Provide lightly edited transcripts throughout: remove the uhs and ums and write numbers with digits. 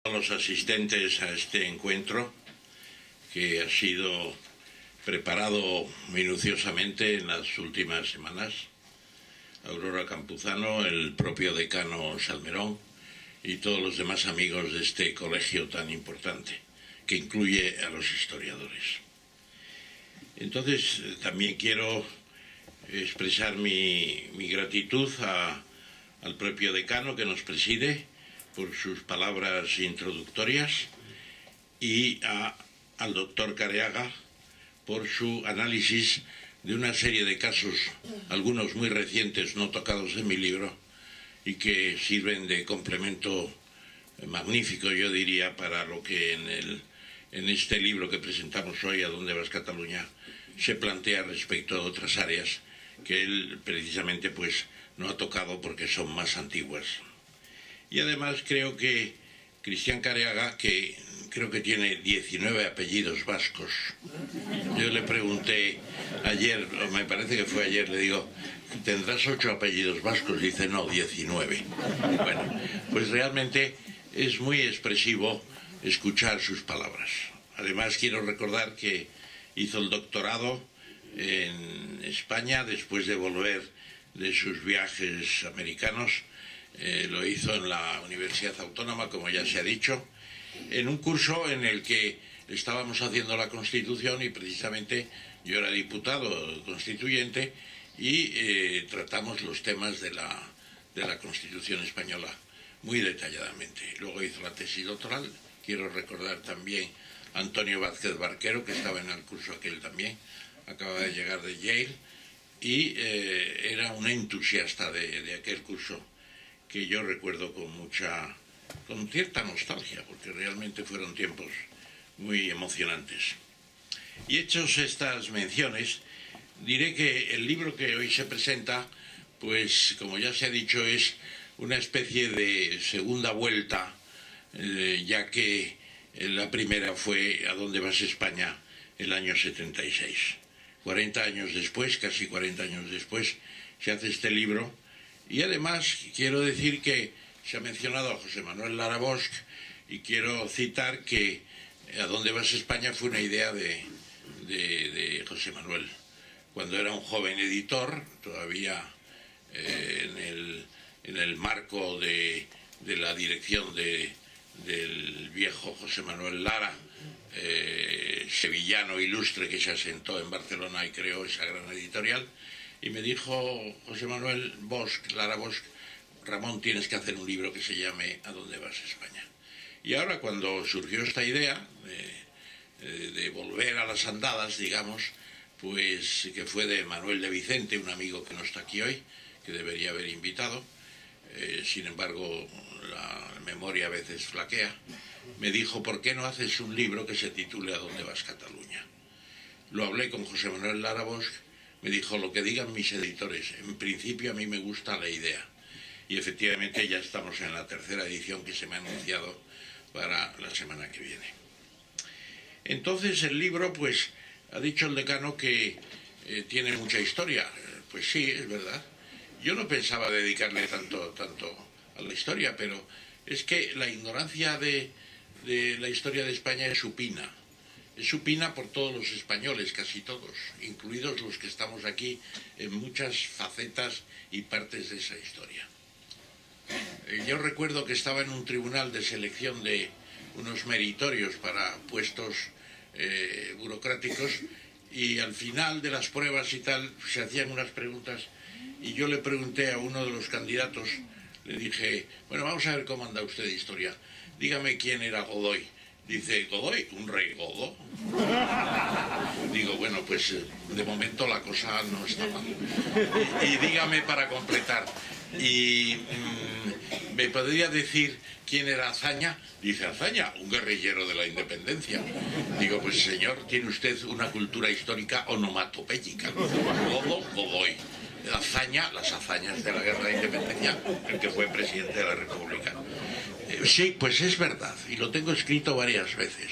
A los asistentes a este encuentro, que ha sido preparado minuciosamente en las últimas semanas, Aurora Campuzano, el propio decano Salmerón y todos los demás amigos de este colegio tan importante, que incluye a los historiadores. Entonces, también quiero expresar mi gratitud al propio decano que nos preside por sus palabras introductorias y al doctor Careaga por su análisis de una serie de casos, algunos muy recientes, no tocados en mi libro, y que sirven de complemento magnífico, yo diría, para lo que en este libro que presentamos hoy, ¿A dónde vas, Cataluña?, se plantea respecto a otras áreas que él precisamente pues no ha tocado porque son más antiguas. Y además creo que Cristian Careaga, que creo que tiene 19 apellidos vascos, yo le pregunté ayer, o me parece que fue ayer, le digo, ¿tendrás 8 apellidos vascos? Dice, no, 19. Bueno, pues realmente es muy expresivo escuchar sus palabras. Además quiero recordar que hizo el doctorado en España después de volver de sus viajes americanos. Lo hizo en la Universidad Autónoma, como ya se ha dicho, en un curso en el que estábamos haciendo la Constitución y precisamente yo era diputado constituyente y tratamos los temas de la Constitución española muy detalladamente. Luego hizo la tesis doctoral. Quiero recordar también a Antonio Vázquez Barquero, que estaba en el curso aquel también, acaba de llegar de Yale y era un entusiasta de aquel curso, que yo recuerdo con cierta nostalgia, porque realmente fueron tiempos muy emocionantes. Y hechos estas menciones, diré que el libro que hoy se presenta, pues como ya se ha dicho, es una especie de segunda vuelta, ya que la primera fue ¿A dónde vas, España?, el año 76. 40 años después, casi 40 años después, se hace este libro. Y además quiero decir que se ha mencionado a José Manuel Lara Bosch y quiero citar que ¿A dónde vas, España? Fue una idea de José Manuel. Cuando era un joven editor, todavía en el marco de la dirección del viejo José Manuel Lara, sevillano ilustre que se asentó en Barcelona y creó esa gran editorial. Y me dijo José Manuel Bosch, Lara Bosch, Ramón, tienes que hacer un libro que se llame ¿A dónde vas, España? Y ahora, cuando surgió esta idea de volver a las andadas, digamos, pues que fue de Manuel de Vicente, un amigo que no está aquí hoy, que debería haber invitado, sin embargo la memoria a veces flaquea, me dijo, ¿por qué no haces un libro que se titule ¿A dónde vas, Cataluña? Lo hablé con José Manuel Lara Bosch. Me dijo, lo que digan mis editores, en principio a mí me gusta la idea. Y efectivamente ya estamos en la tercera edición que se me ha anunciado para la semana que viene. Entonces el libro, pues, ha dicho el decano que tiene mucha historia. Pues sí, es verdad. Yo no pensaba dedicarle tanto a la historia, pero es que la ignorancia de la historia de España es supina. Es supina por todos los españoles, casi todos, incluidos los que estamos aquí en muchas facetas y partes de esa historia. Yo recuerdo que estaba en un tribunal de selección de unos meritorios para puestos burocráticos y al final de las pruebas y tal se hacían unas preguntas y yo le pregunté a uno de los candidatos, le dije, bueno, vamos a ver cómo anda usted de historia, dígame quién era Godoy. Dice, ¿Godoy? ¿Un rey godo? Digo, bueno, pues de momento la cosa no está mal. Y dígame para completar, ¿y me podría decir quién era Azaña? Dice, Azaña, un guerrillero de la independencia. Digo, pues señor, tiene usted una cultura histórica onomatopéyica. Godo, Godoy. Azaña, las hazañas de la guerra de independencia, el que fue presidente de la República. Sí, pues es verdad, y lo tengo escrito varias veces.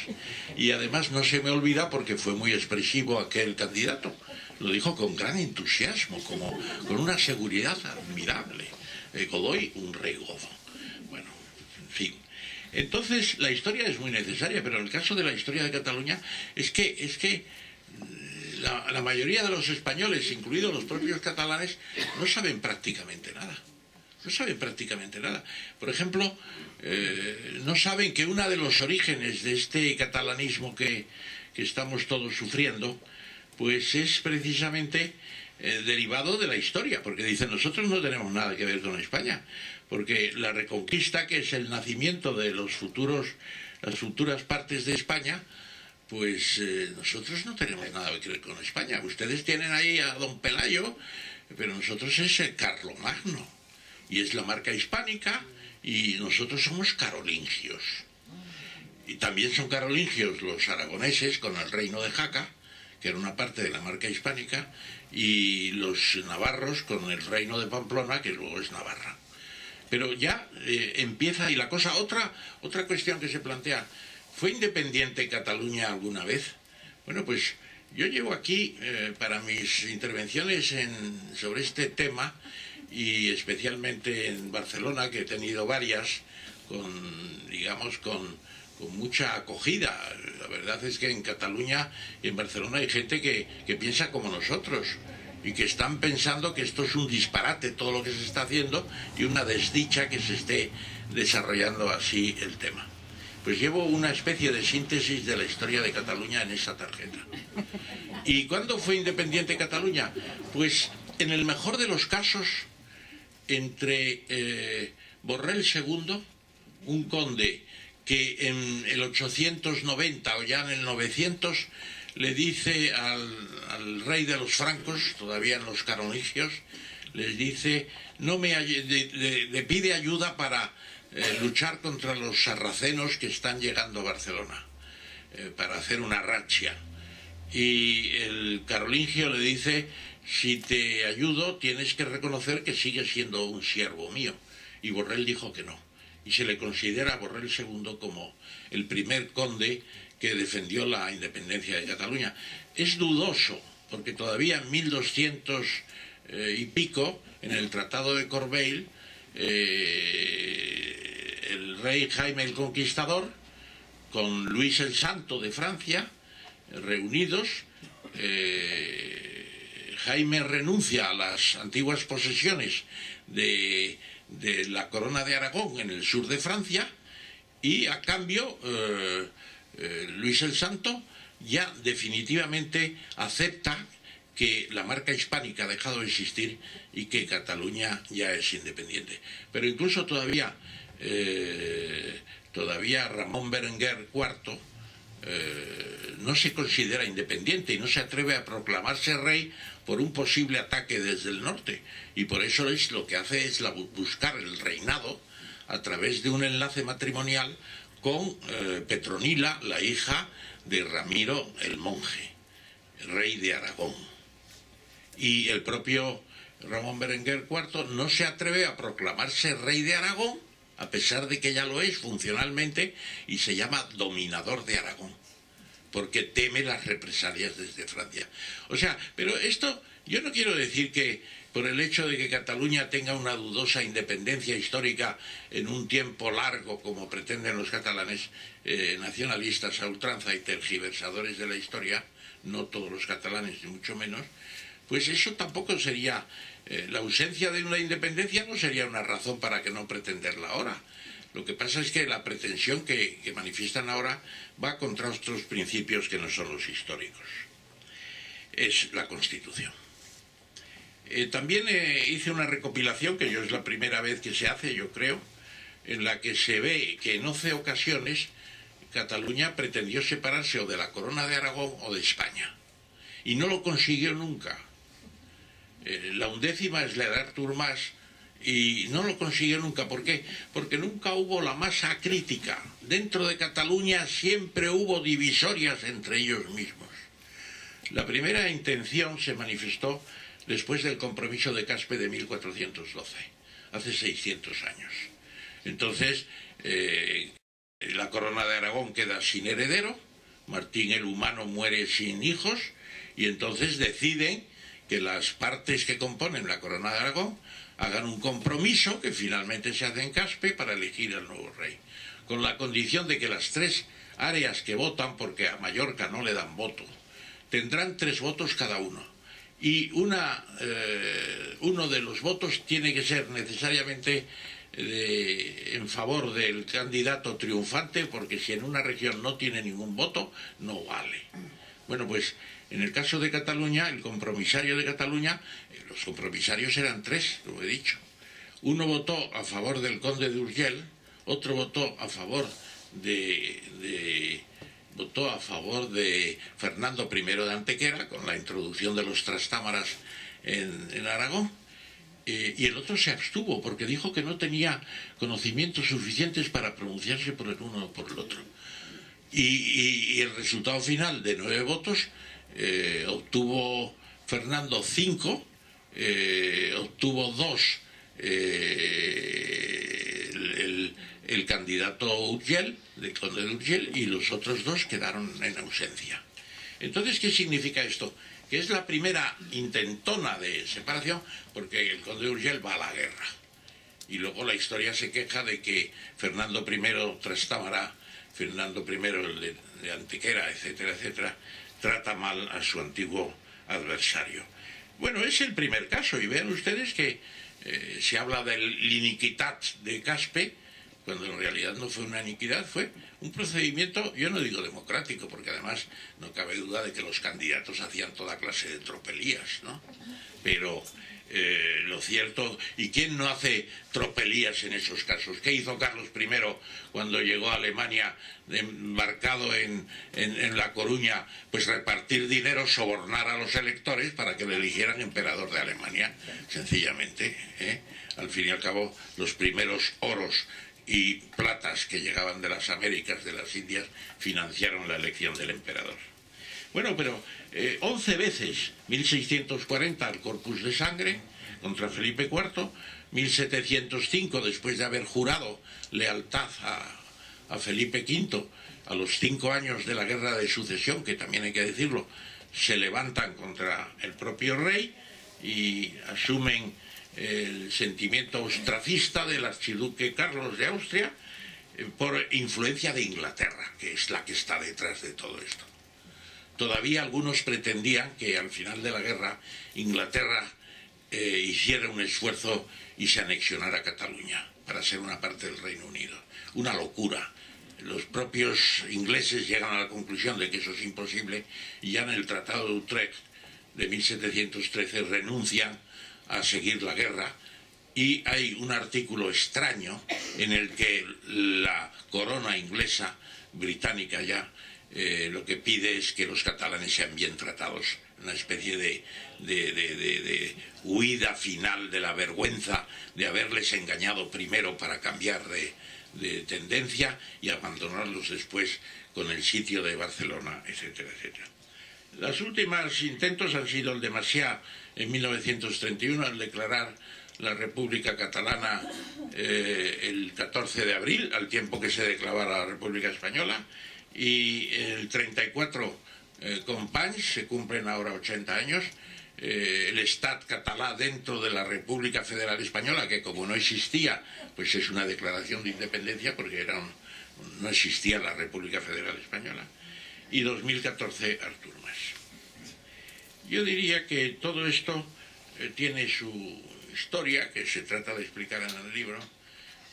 Y además no se me olvida porque fue muy expresivo aquel candidato. Lo dijo con gran entusiasmo, con una seguridad admirable. Godoy, un rey godo. Bueno, en fin. Entonces, la historia es muy necesaria, pero en el caso de la historia de Cataluña es que la mayoría de los españoles, incluidos los propios catalanes, no saben prácticamente nada. No saben prácticamente nada. Por ejemplo, no saben que uno de los orígenes de este catalanismo que estamos todos sufriendo, pues es precisamente derivado de la historia, porque dicen, nosotros no tenemos nada que ver con España, porque la Reconquista, que es el nacimiento de las futuras partes de España, pues nosotros no tenemos nada que ver con España. Ustedes tienen ahí a don Pelayo, pero nosotros es el Carlomagno, y es la marca hispánica, y nosotros somos carolingios. Y también son carolingios los aragoneses con el reino de Jaca, que era una parte de la marca hispánica, y los navarros con el reino de Pamplona, que luego es Navarra. Pero ya empieza, y la cosa, otra cuestión que se plantea, ¿fue independiente Cataluña alguna vez? Bueno, pues yo llevo aquí, para mis intervenciones sobre este tema, y especialmente en Barcelona, que he tenido varias, con mucha acogida. La verdad es que en Cataluña y en Barcelona hay gente que piensa como nosotros y que están pensando que esto es un disparate todo lo que se está haciendo y una desdicha que se esté desarrollando así el tema. Pues llevo una especie de síntesis de la historia de Cataluña en esa tarjeta. ¿Y cuándo fue independiente Cataluña? Pues en el mejor de los casos, entre Borrell II, un conde que en el 890 o ya en el 900 le dice al rey de los francos, todavía en los carolingios, les dice, le pide ayuda para luchar contra los sarracenos que están llegando a Barcelona, para hacer una razzia. Y el carolingio le dice, si te ayudo tienes que reconocer que sigues siendo un siervo mío. Y Borrell dijo que no. Y se le considera a Borrell II como el primer conde que defendió la independencia de Cataluña. Es dudoso, porque todavía en 1200 y pico, en el Tratado de Corbeil, el rey Jaime el Conquistador, con Luis el Santo de Francia, reunidos, Jaime renuncia a las antiguas posesiones de la corona de Aragón en el sur de Francia, y a cambio Luis el Santo ya definitivamente acepta que la marca hispánica ha dejado de existir y que Cataluña ya es independiente. Pero incluso todavía Ramón Berenguer IV no se considera independiente y no se atreve a proclamarse rey por un posible ataque desde el norte, y por eso lo que hace es buscar el reinado a través de un enlace matrimonial con Petronila, la hija de Ramiro el Monje, rey de Aragón. Y el propio Ramón Berenguer IV no se atreve a proclamarse rey de Aragón, a pesar de que ya lo es funcionalmente, y se llama dominador de Aragón, porque teme las represalias desde Francia. O sea, pero esto, yo no quiero decir que por el hecho de que Cataluña tenga una dudosa independencia histórica en un tiempo largo, como pretenden los catalanes nacionalistas a ultranza y tergiversadores de la historia, no todos los catalanes ni mucho menos, pues eso tampoco sería, la ausencia de una independencia no sería una razón para que no pretenderla ahora. Lo que pasa es que la pretensión que manifiestan ahora va contra otros principios que no son los históricos. Es la Constitución. También hice una recopilación, que es la primera vez que se hace, yo creo, en la que se ve que en 11 ocasiones Cataluña pretendió separarse o de la corona de Aragón o de España. Y no lo consiguió nunca. La 11ª es la de Artur Mas, y no lo consiguió nunca. ¿Por qué? Porque nunca hubo la masa crítica. Dentro de Cataluña siempre hubo divisorias entre ellos mismos. La primera intención se manifestó después del compromiso de Caspe de 1412, hace 600 años. Entonces, la corona de Aragón queda sin heredero, Martín el Humano muere sin hijos, y entonces deciden que las partes que componen la corona de Aragón hagan un compromiso que finalmente se hace en Caspe para elegir al nuevo rey. con la condición de que las 3 áreas que votan, porque a Mallorca no le dan voto, tendrán 3 votos cada uno. Y uno de los votos tiene que ser necesariamente en favor del candidato triunfante, porque si en una región no tiene ningún voto, no vale. Bueno, pues en el caso de Cataluña, el compromisario de Cataluña, los compromisarios eran 3, lo he dicho. Uno votó a favor del conde de Urgell, otro votó a favor de Fernando I de Antequera, con la introducción de los trastámaras en Aragón, y el otro se abstuvo porque dijo que no tenía conocimientos suficientes para pronunciarse por el uno o por el otro. Y el resultado final de 9 votos obtuvo Fernando 5, obtuvo 2 el candidato Urgell, del conde de Urgell, y los otros 2 quedaron en ausencia. Entonces, ¿qué significa esto? Que es la primera intentona de separación, porque el conde de Urgell va a la guerra. Y luego la historia se queja de que Fernando I Trastámara, Fernando I el de Antequera, etcétera, etcétera, trata mal a su antiguo adversario. Bueno, es el primer caso, y vean ustedes que se habla del iniquitat de Caspe, cuando en realidad no fue una iniquidad, fue un procedimiento, yo no digo democrático, porque además no cabe duda de que los candidatos hacían toda clase de tropelías, ¿no? Pero lo cierto, ¿y quién no hace tropelías en esos casos? ¿Qué hizo Carlos I cuando llegó a Alemania embarcado en La Coruña? Pues repartir dinero, sobornar a los electores para que le eligieran emperador de Alemania, sencillamente, ¿eh? Al fin y al cabo, los primeros oros y platas que llegaban de las Américas, de las Indias, financiaron la elección del emperador. Bueno, pero 11 veces, 1640 al Corpus de Sangre contra Felipe IV, 1705 después de haber jurado lealtad a Felipe V, a los 5 años de la Guerra de Sucesión, que también hay que decirlo, se levantan contra el propio rey y asumen el sentimiento ostracista del archiduque Carlos de Austria por influencia de Inglaterra, que es la que está detrás de todo esto. Todavía algunos pretendían que al final de la guerra Inglaterra hiciera un esfuerzo y se anexionara Cataluña para ser una parte del Reino Unido. Una locura. Los propios ingleses llegan a la conclusión de que eso es imposible y ya en el Tratado de Utrecht de 1713 renuncian a seguir la guerra, y hay un artículo extraño en el que la corona inglesa, británica ya, lo que pide es que los catalanes sean bien tratados, una especie de huida final de la vergüenza de haberles engañado primero para cambiar de tendencia y abandonarlos después con el sitio de Barcelona, etcétera, etcétera. Los últimos intentos han sido el de Macià en 1931 al declarar la República Catalana el 14 de abril, al tiempo que se declaraba la República Española, y el 34 Companys, se cumplen ahora 80 años, el Estat català dentro de la República Federal Española, que como no existía, pues es una declaración de independencia porque no existía la República Federal Española, y 2014 Artur Mas. Yo diría que todo esto tiene su historia, que se trata de explicar en el libro.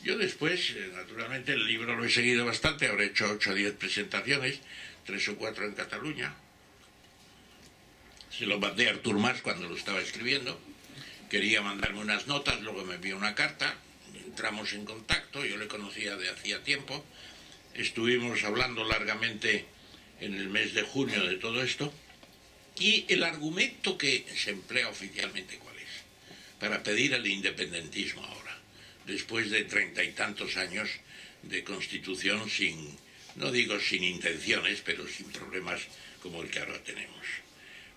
Yo después, naturalmente, el libro lo he seguido bastante, habré hecho 8 o 10 presentaciones, 3 o 4 en Cataluña. Se lo mandé a Artur Mas cuando lo estaba escribiendo. Quería mandarme unas notas, luego me envió una carta, entramos en contacto, yo le conocía de hacía tiempo, estuvimos hablando largamente en el mes de junio de todo esto, y el argumento que se emplea oficialmente, ¿cuál es? Para pedir el independentismo ahora, después de 30 y tantos años de constitución sin, no digo sin intenciones, pero sin problemas como el que ahora tenemos.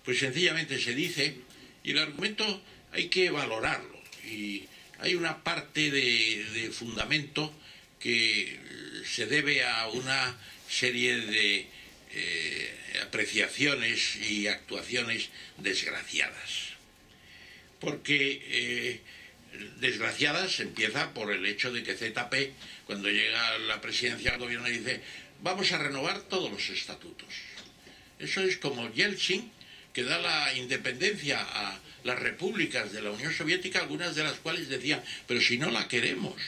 Pues sencillamente se dice, y el argumento hay que valorarlo, y hay una parte de fundamento que se debe a una serie de apreciaciones y actuaciones desgraciadas. Porque desgraciadas empieza por el hecho de que ZP, cuando llega a la presidencia del gobierno, dice: vamos a renovar todos los estatutos. Eso es como Yeltsin, que da la independencia a las repúblicas de la Unión Soviética, algunas de las cuales decían: pero si no la queremos.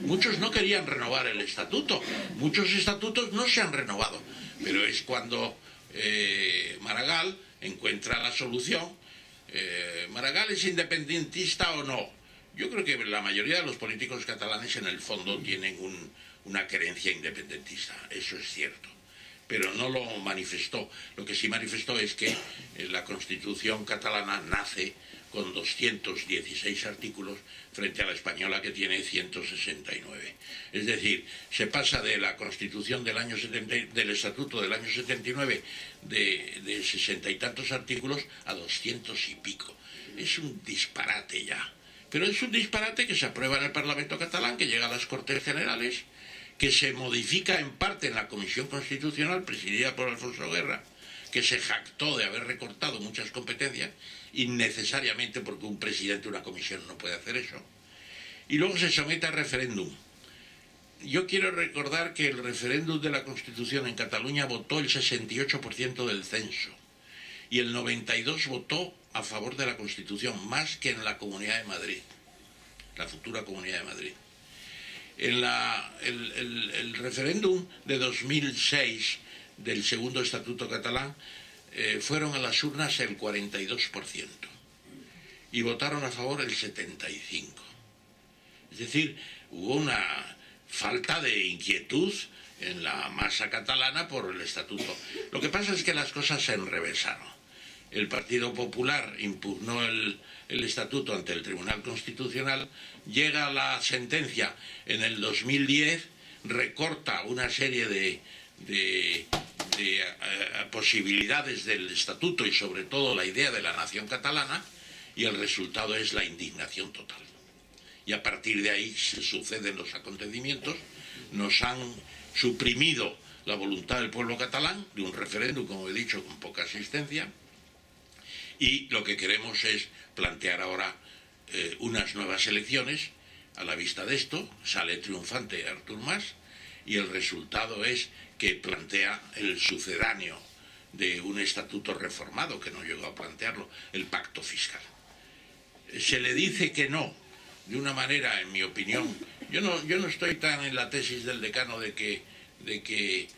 Muchos no querían renovar el estatuto, muchos estatutos no se han renovado, pero es cuando Maragall encuentra la solución. ¿Maragall es independentista o no? Yo creo que la mayoría de los políticos catalanes en el fondo tienen una creencia independentista, eso es cierto, pero no lo manifestó. Lo que sí manifestó es que la Constitución catalana nace con 216 artículos frente a la española, que tiene 169. Es decir, se pasa de la Constitución del año 70, del Estatuto del año 79 de 60 y tantos artículos a 200 y pico. Es un disparate ya. Pero es un disparate que se aprueba en el Parlamento catalán, que llega a las Cortes Generales, que se modifica en parte en la Comisión Constitucional presidida por Alfonso Guerra, que se jactó de haber recortado muchas competencias, innecesariamente, porque un presidente de una comisión no puede hacer eso, y luego se somete a referéndum. Yo quiero recordar que el referéndum de la Constitución en Cataluña votó el 68% del censo, y el 92% votó a favor de la Constitución, más que en la Comunidad de Madrid, la futura Comunidad de Madrid. En el referéndum de 2006 del segundo estatuto catalán fueron a las urnas el 42% y votaron a favor el 75%. Es decir, hubo una falta de inquietud en la masa catalana por el estatuto. Lo que pasa es que las cosas se enrevesaron. El Partido Popular impugnó el estatuto ante el Tribunal Constitucional, llega la sentencia en el 2010, recorta una serie de posibilidades del estatuto y sobre todo la idea de la nación catalana, y el resultado es la indignación total. Y a partir de ahí se suceden los acontecimientos, nos han suprimido la voluntad del pueblo catalán de un referéndum, como he dicho, con poca asistencia, y lo que queremos es plantear ahora unas nuevas elecciones. A la vista de esto sale triunfante Artur Mas, y el resultado es que plantea el sucedáneo de un estatuto reformado, que no llegó a plantearlo, el pacto fiscal. Se le dice que no, de una manera, en mi opinión, yo no estoy tan en la tesis del decano de que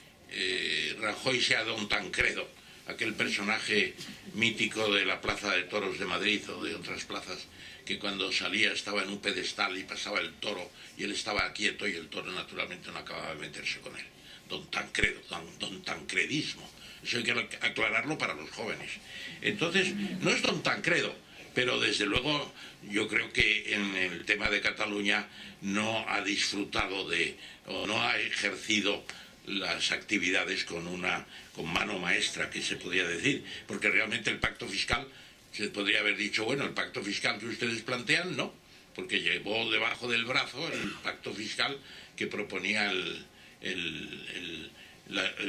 Rajoy sea don Tancredo, aquel personaje mítico de la Plaza de Toros de Madrid o de otras plazas, que cuando salía estaba en un pedestal y pasaba el toro y él estaba quieto y el toro naturalmente no acababa de meterse con él. Don Tancredo, don Tancredismo. Eso hay que aclararlo para los jóvenes. Entonces, no es don Tancredo, pero desde luego yo creo que en el tema de Cataluña no ha disfrutado o no ha ejercido las actividades con mano maestra, que se podría decir, porque realmente el pacto fiscal, se podría haber dicho, bueno, el pacto fiscal que ustedes plantean, no, porque llevó debajo del brazo el pacto fiscal que proponía el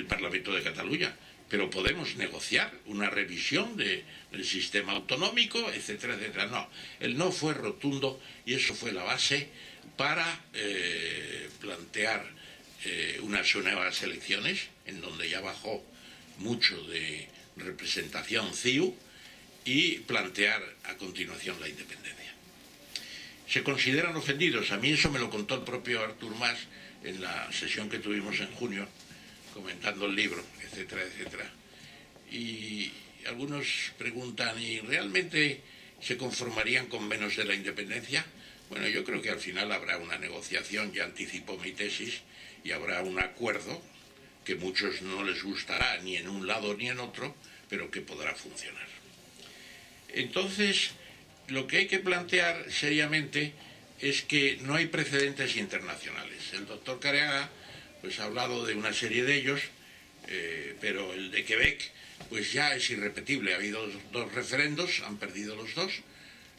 Parlamento de Cataluña, pero podemos negociar una revisión del sistema autonómico, etcétera, etcétera. No, el no fue rotundo, y eso fue la base para plantear unas nuevas elecciones, en donde ya bajó mucho de representación CIU, y plantear a continuación la independencia. Se consideran ofendidos, a mí eso me lo contó el propio Artur Mas en la sesión que tuvimos en junio, comentando el libro, etcétera, etcétera. Y algunos preguntan, ¿y realmente se conformarían con menos de la independencia? Bueno, yo creo que al final habrá una negociación, ya anticipo mi tesis, y habrá un acuerdo que a muchos no les gustará ni en un lado ni en otro, pero que podrá funcionar. Entonces, lo que hay que plantear seriamente es que no hay precedentes internacionales. El doctor Careaga pues ha hablado de una serie de ellos, pero el de Quebec pues ya es irrepetible. Ha habido dos referendos, han perdido los dos,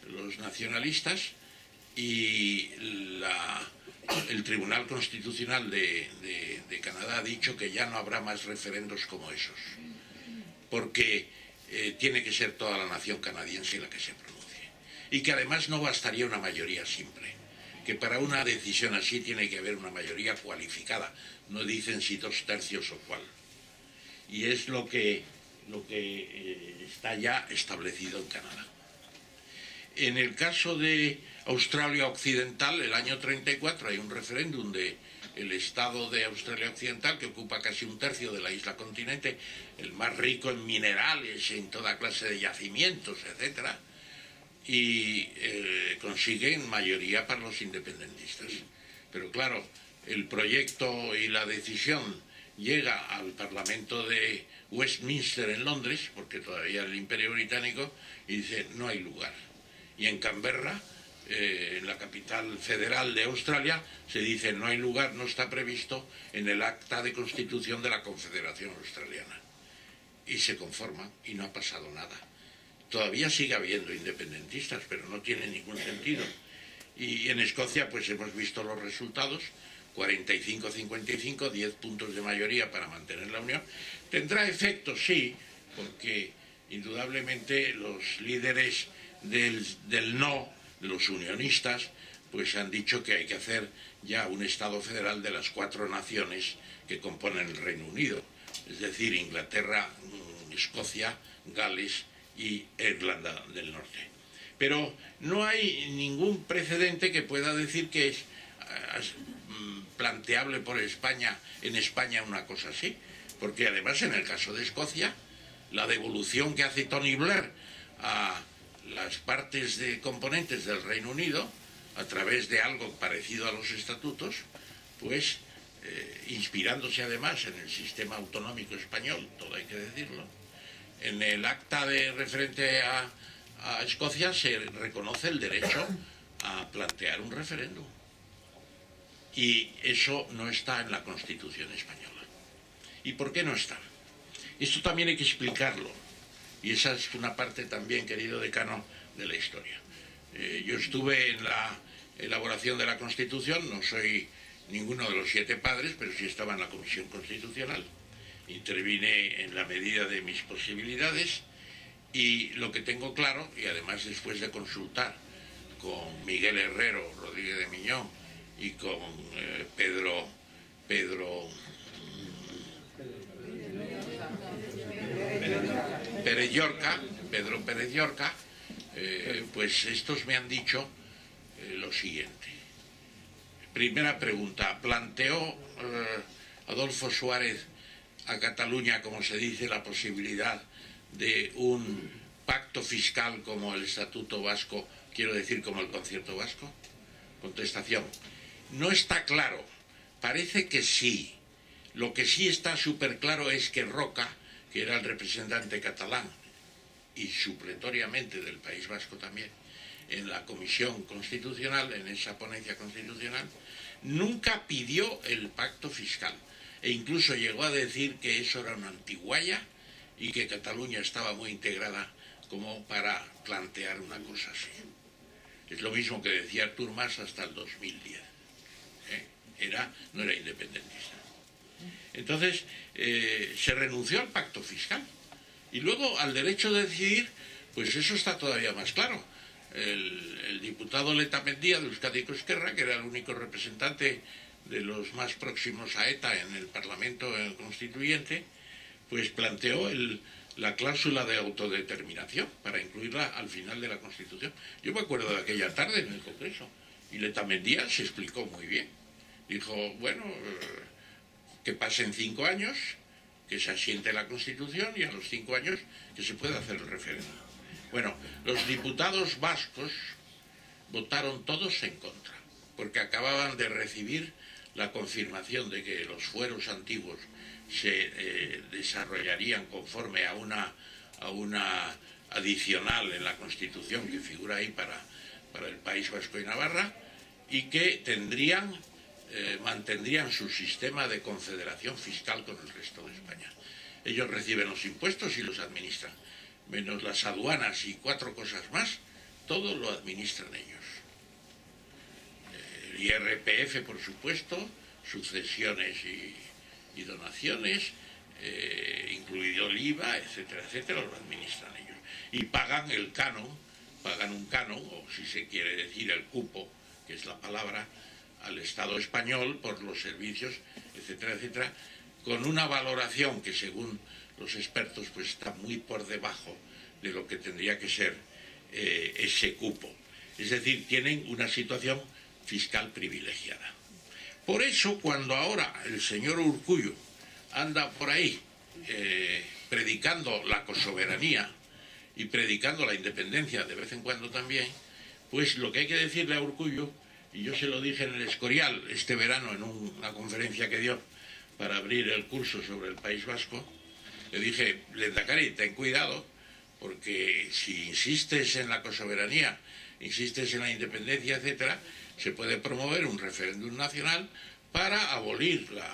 los nacionalistas, y el Tribunal Constitucional de Canadá ha dicho que ya no habrá más referendos como esos, porque tiene que ser toda la nación canadiense la que se pronuncie. y que además no bastaría una mayoría simple, que para una decisión así tiene que haber una mayoría cualificada, no dicen si 2/3 o cuál. Y es lo que está ya establecido en Canadá. En el caso de Australia Occidental, el año 34 hay un referéndum del Estado de Australia Occidental, que ocupa casi 1/3 de la isla continente, el más rico en minerales, en toda clase de yacimientos, etcétera, y consiguen mayoría para los independentistas. Pero claro, el proyecto y la decisión llega al Parlamento de Westminster en Londres, porque todavía el Imperio Británico, y dice no hay lugar. Y en Canberra, en la capital federal de Australia, se dice no hay lugar, no está previsto en el acta de constitución de la Confederación Australiana. Y se conforman y no ha pasado nada. Todavía sigue habiendo independentistas, pero no tiene ningún sentido. Y en Escocia pues hemos visto los resultados, 45-55, 10 puntos de mayoría para mantener la unión. Tendrá efecto, sí, porque indudablemente los líderes del no, de los unionistas, pues han dicho que hay que hacer ya un Estado federal de las 4 naciones que componen el Reino Unido, es decir, Inglaterra, Escocia, Gales y Irlanda del Norte. Pero no hay ningún precedente que pueda decir que es planteable por España, en España una cosa así, porque además en el caso de Escocia, la devolución que hace Tony Blair a las partes de componentes del Reino Unido, a través de algo parecido a los estatutos, pues inspirándose además en el sistema autonómico español, todo hay que decirlo, en el acta de referente a Escocia se reconoce el derecho a plantear un referéndum. Y eso no está en la Constitución española. ¿Y por qué no está? Esto también hay que explicarlo. Y esa es una parte también, querido decano, de la historia. Yo estuve en la elaboración de la Constitución, no soy ninguno de los 7 padres, pero sí estaba en la Comisión Constitucional. Intervine en la medida de mis posibilidades y lo que tengo claro, y además después de consultar con Miguel Herrero, Rodríguez de Miñón y con Pedro Pérez Llorca, pues estos me han dicho lo siguiente. Primera pregunta, ¿planteó Adolfo Suárez a Cataluña, como se dice, la posibilidad de un pacto fiscal como el Estatuto Vasco, quiero decir como el Concierto Vasco? Contestación, no está claro, parece que sí. Lo que sí está súper claro es que Roca, que era el representante catalán y supletoriamente del País Vasco también, en la Comisión Constitucional, en esa ponencia constitucional, nunca pidió el pacto fiscal e incluso llegó a decir que eso era una antigualla y que Cataluña estaba muy integrada como para plantear una cosa así. Es lo mismo que decía Artur Mas hasta el 2010. No era independentista. Entonces, se renunció al pacto fiscal. Y luego, al derecho de decidir, pues eso está todavía más claro. El diputado Letamendia de Euskadi Esquerra, que era el único representante de los más próximos a ETA en el Parlamento Constituyente, pues planteó la cláusula de autodeterminación para incluirla al final de la Constitución. Yo me acuerdo de aquella tarde en el Congreso y Letamendia se explicó muy bien. Dijo, bueno, que pasen 5 años, que se asiente la Constitución y a los 5 años que se pueda hacer el referéndum. Bueno, los diputados vascos votaron todos en contra, porque acababan de recibir la confirmación de que los fueros antiguos se desarrollarían conforme a una adicional en la Constitución que figura ahí para el País Vasco y Navarra, y que mantendrían su sistema de confederación fiscal con el resto de España. Ellos reciben los impuestos y los administran, menos las aduanas y 4 cosas más, todo lo administran ellos. El IRPF, por supuesto, sucesiones y donaciones, incluido el IVA, etcétera, etcétera, lo administran ellos. Y pagan el canon pagan un canon, o si se quiere decir el cupo, que es la palabra, al Estado español por los servicios, etcétera, etcétera, con una valoración que según los expertos pues está muy por debajo de lo que tendría que ser ese cupo. Es decir, tienen una situación fiscal privilegiada. Por eso, cuando ahora el señor Urkullu anda por ahí predicando la cosoberanía y predicando la independencia de vez en cuando también, pues lo que hay que decirle a Urkullu, y yo se lo dije en el Escorial este verano en una conferencia que dio para abrir el curso sobre el País Vasco, le dije: Lehendakari, ten cuidado, porque si insistes en la cosoberanía, insistes en la independencia, etcétera, se puede promover un referéndum nacional para abolir la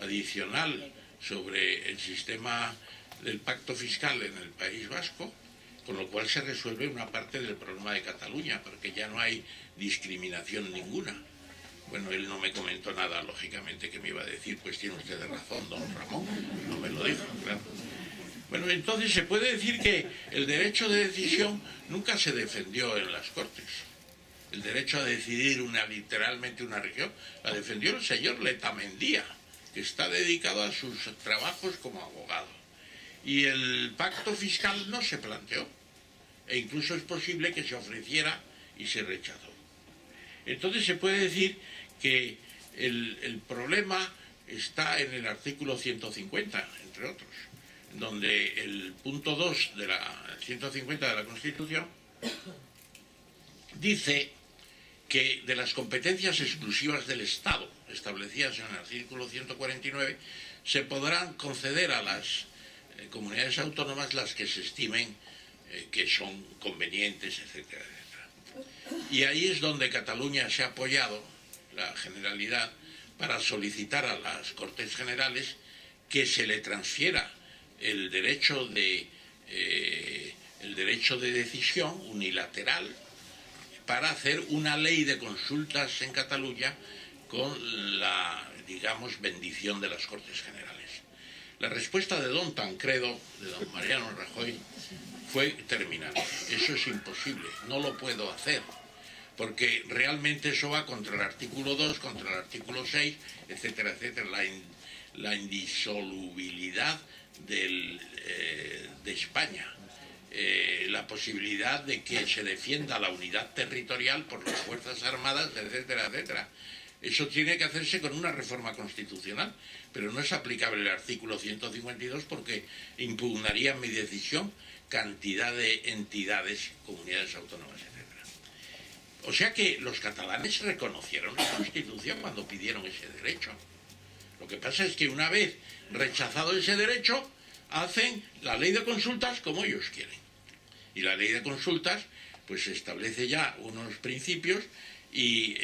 adicional sobre el sistema del pacto fiscal en el País Vasco, con lo cual se resuelve una parte del problema de Cataluña, porque ya no hay discriminación ninguna. Bueno, él no me comentó nada, lógicamente, que me iba a decir: pues tiene usted razón, don Ramón. No me lo dijo, claro. Bueno, entonces se puede decir que el derecho de decisión nunca se defendió en las Cortes. El derecho a decidir literalmente una región la defendió el señor Letamendia, que está dedicado a sus trabajos como abogado. Y el pacto fiscal no se planteó, e incluso es posible que se ofreciera y se rechazó. Entonces se puede decir que el problema está en el artículo 150, entre otros, donde el punto 2 de la 150 de la Constitución dice que de las competencias exclusivas del Estado establecidas en el artículo 149 se podrán conceder a las comunidades autónomas las que se estimen que son convenientes, etcétera, etcétera. Y ahí es donde Cataluña se ha apoyado, la Generalidad, para solicitar a las Cortes Generales que se le transfiera el derecho de decisión unilateral para hacer una ley de consultas en Cataluña con la, digamos, bendición de las Cortes Generales. La respuesta de don Tancredo, de don Mariano Rajoy, fue terminante. Eso es imposible, no lo puedo hacer, porque realmente eso va contra el artículo 2, contra el artículo 6, etcétera, etcétera, la indisolubilidad de España, la posibilidad de que se defienda la unidad territorial por las Fuerzas Armadas, etcétera, etcétera. Eso tiene que hacerse con una reforma constitucional, pero no es aplicable el artículo 152 porque impugnaría mi decisión cantidad de entidades, comunidades autónomas, etcétera. O sea que los catalanes reconocieron la Constitución cuando pidieron ese derecho. Lo que pasa es que una vez rechazado ese derecho, hacen la ley de consultas como ellos quieren. Y la ley de consultas pues establece ya unos principios y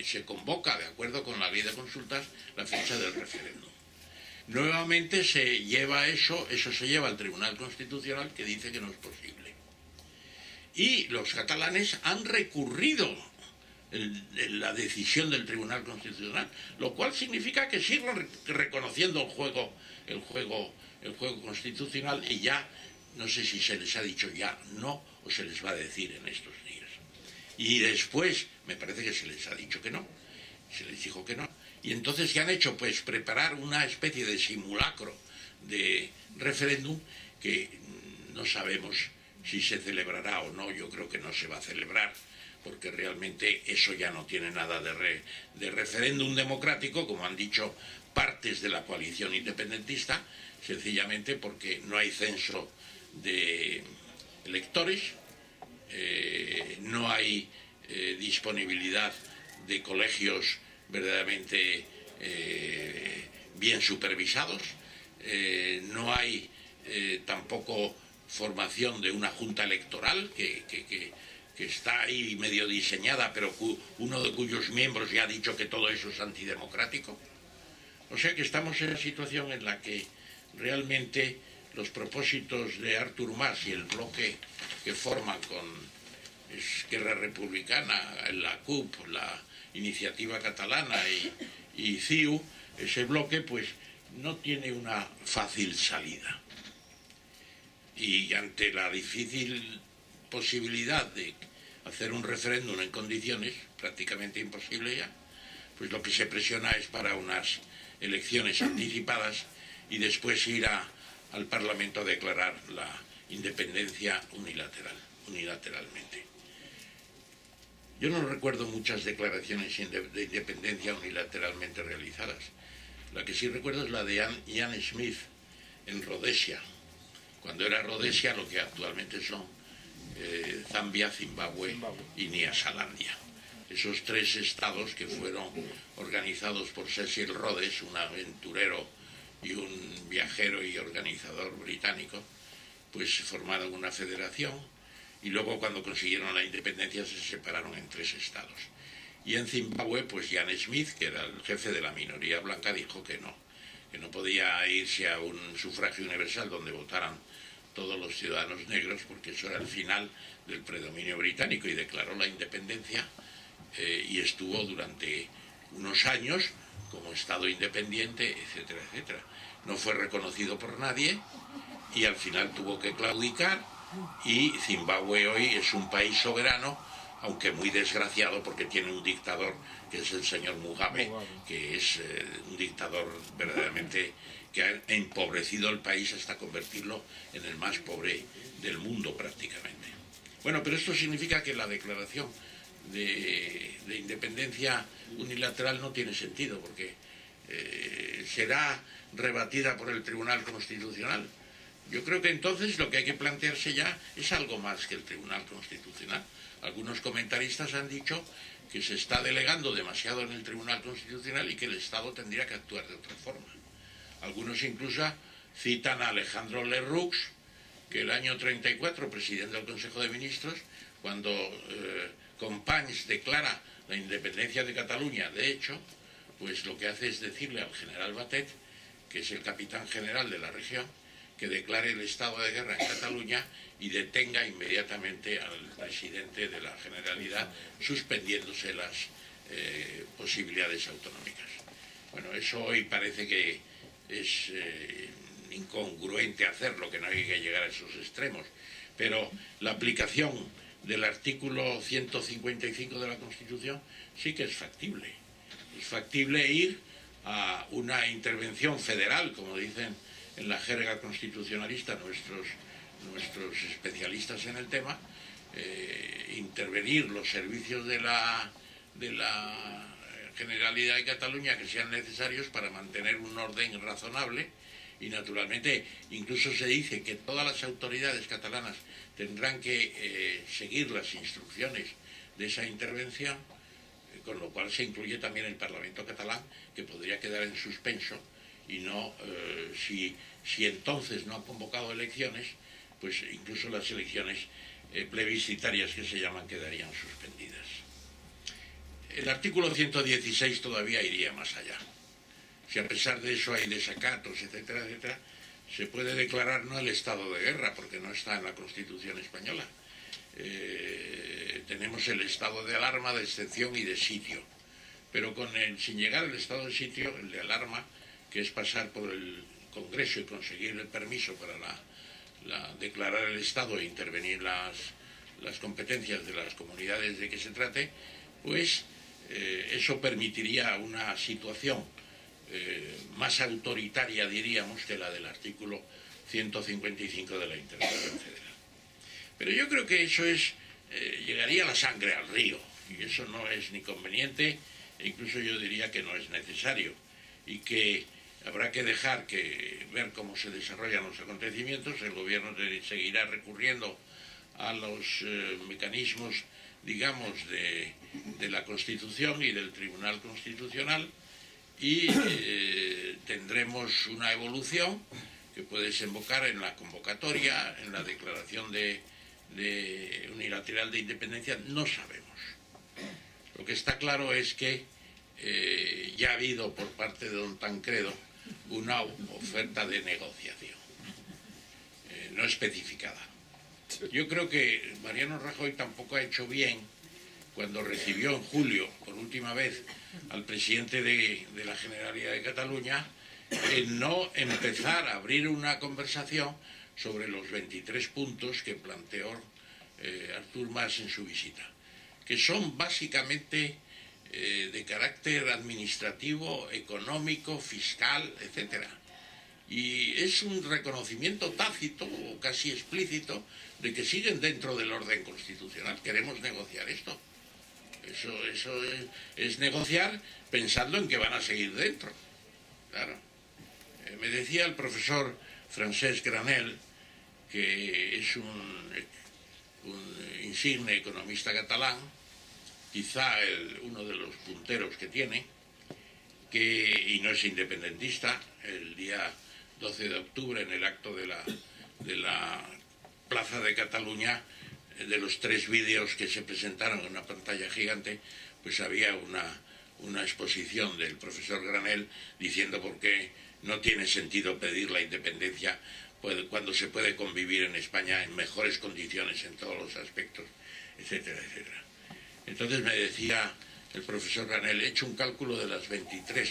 se convoca, de acuerdo con la ley de consultas, la fecha del referéndum. Nuevamente se lleva eso se lleva al Tribunal Constitucional, que dice que no es posible. Y los catalanes han recurrido la decisión del Tribunal Constitucional, lo cual significa que siguen reconociendo el juego constitucional, y ya, no sé si se les ha dicho ya no, o se les va a decir en estos días. Y después, me parece que se les ha dicho que no, se les dijo que no. Y entonces, ¿qué han hecho? Pues preparar una especie de simulacro de referéndum que no sabemos si se celebrará o no. Yo creo que no se va a celebrar, porque realmente eso ya no tiene nada de referéndum democrático, como han dicho partes de la coalición independentista, sencillamente porque no hay censo de electores, no hay disponibilidad de colegios verdaderamente bien supervisados, no hay tampoco formación de una junta electoral que está ahí medio diseñada, pero uno de cuyos miembros ya ha dicho que todo eso es antidemocrático. O sea que estamos en una situación en la que realmente los propósitos de Artur Mas y el bloque que forman con Esquerra Republicana, la CUP, la Iniciativa Catalana y CiU, ese bloque pues no tiene una fácil salida. Y ante la difícil posibilidad de hacer un referéndum en condiciones, prácticamente imposible ya, pues lo que se presiona es para unas elecciones anticipadas y después ir al Parlamento a declarar la independencia unilateralmente. Yo no recuerdo muchas declaraciones de independencia unilateralmente realizadas. La que sí recuerdo es la de Ian Smith en Rodesia, cuando era Rodesia lo que actualmente son Zambia, Zimbabue y Nyasalandia. Esos tres estados que fueron organizados por Cecil Rhodes, un aventurero y un viajero y organizador británico, pues formaron una federación y luego cuando consiguieron la independencia se separaron en tres estados. Y en Zimbabue, pues Ian Smith, que era el jefe de la minoría blanca, dijo que no podía irse a un sufragio universal donde votaran todos los ciudadanos negros, porque eso era el final del predominio británico, y declaró la independencia y estuvo durante unos años como Estado independiente, etcétera, etcétera. No fue reconocido por nadie y al final tuvo que claudicar, y Zimbabue hoy es un país soberano, aunque muy desgraciado porque tiene un dictador que es el señor Mugabe, que es un dictador verdaderamente que ha empobrecido el país hasta convertirlo en el más pobre del mundo prácticamente. Bueno, pero esto significa que la declaración de independencia unilateral no tiene sentido, porque será rebatida por el Tribunal Constitucional. Yo creo que entonces lo que hay que plantearse ya es algo más que el Tribunal Constitucional. Algunos comentaristas han dicho que se está delegando demasiado en el Tribunal Constitucional y que el Estado tendría que actuar de otra forma. Algunos incluso citan a Alejandro Lerroux, que el año 34, presidente del Consejo de Ministros, cuando Companys declara la independencia de Cataluña, de hecho, pues lo que hace es decirle al general Batet, que es el capitán general de la región, que declare el estado de guerra en Cataluña y detenga inmediatamente al presidente de la Generalidad, suspendiéndose las posibilidades autonómicas. Bueno, eso hoy parece que es incongruente hacerlo, que no hay que llegar a esos extremos, pero la aplicación del artículo 155 de la Constitución sí que es factible. Es factible ir a una intervención federal, como dicen en la jerga constitucionalista nuestros especialistas en el tema, intervenir los servicios de la Generalidad de Cataluña que sean necesarios para mantener un orden razonable, y naturalmente incluso se dice que todas las autoridades catalanas tendrán que seguir las instrucciones de esa intervención, con lo cual se incluye también el Parlamento catalán, que podría quedar en suspenso, y no, si entonces no ha convocado elecciones, pues incluso las elecciones plebiscitarias que se llaman quedarían suspendidas. El artículo 116 todavía iría más allá. Si a pesar de eso hay desacatos, etcétera, etcétera, se puede declarar no el estado de guerra, porque no está en la Constitución española. Tenemos el estado de alarma, de excepción y de sitio. Pero sin llegar al estado de sitio, el de alarma, que es pasar por el Congreso y conseguir el permiso para declarar el estado e intervenir las competencias de las comunidades de que se trate, pues eso permitiría una situación más autoritaria, diríamos, que la del artículo 155 de la Intervención Federal. Pero yo creo que eso llegaría la sangre al río, y eso no es ni conveniente, e incluso yo diría que no es necesario, y que habrá que dejar ver cómo se desarrollan los acontecimientos. El gobierno seguirá recurriendo a los mecanismos, digamos, de la Constitución y del Tribunal Constitucional, y tendremos una evolución que puede desembocar en la convocatoria, en la declaración unilateral de independencia. No sabemos. Lo que está claro es que ya ha habido por parte de don Tancredo una oferta de negociación, no especificada. Yo creo que Mariano Rajoy tampoco ha hecho bien cuando recibió en julio, por última vez, al presidente de la Generalidad de Cataluña, en no empezar a abrir una conversación sobre los 23 puntos que planteó Artur Mas en su visita, que son básicamente de carácter administrativo, económico, fiscal, etc. Y es un reconocimiento tácito o casi explícito de que siguen dentro del orden constitucional. Queremos negociar esto. Eso es negociar pensando en que van a seguir dentro. Claro. Me decía el profesor Francesc Granel, que es un insigne economista catalán, quizá uno de los punteros que tiene, y no es independentista. El día 12 de octubre, en el acto de la Plaza de Cataluña, de los 3 vídeos que se presentaron en una pantalla gigante, pues había una exposición del profesor Granel diciendo por qué no tiene sentido pedir la independencia cuando se puede convivir en España en mejores condiciones en todos los aspectos, etcétera, etcétera. Entonces me decía el profesor Granel, he hecho un cálculo de las 23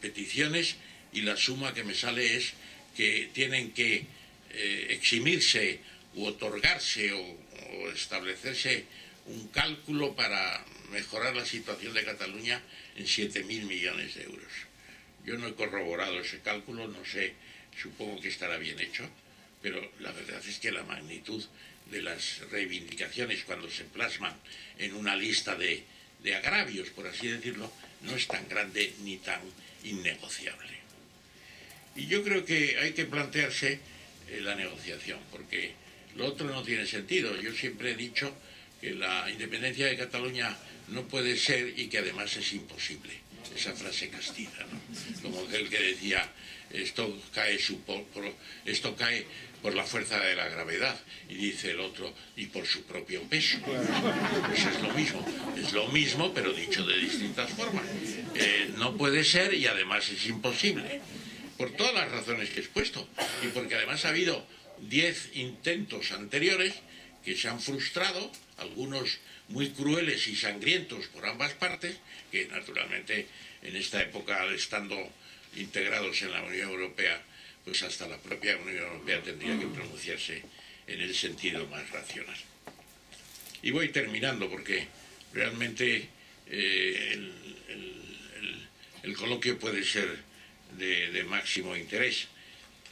peticiones y la suma que me sale es que tienen que eximirse u otorgarse o establecerse un cálculo para mejorar la situación de Cataluña en 7.000 millones de euros. Yo no he corroborado ese cálculo, no sé, supongo que estará bien hecho, pero la verdad es que la magnitud de las reivindicaciones cuando se plasman en una lista de agravios, por así decirlo, no es tan grande ni tan innegociable. Y yo creo que hay que plantearse la negociación, porque lo otro no tiene sentido. Yo siempre he dicho que la independencia de Cataluña no puede ser y que además es imposible. Esa frase castiza, ¿no? Como aquel que decía, esto cae por la fuerza de la gravedad, y dice el otro, y por su propio peso. Pues es lo mismo, pero dicho de distintas formas. No puede ser y además es imposible, por todas las razones que he expuesto, y porque además ha habido 10 intentos anteriores que se han frustrado, algunos muy crueles y sangrientos por ambas partes, que naturalmente en esta época, estando integrados en la Unión Europea, pues hasta la propia Unión Europea tendría que pronunciarse en el sentido más racional. Y voy terminando porque realmente el coloquio puede ser de máximo interés,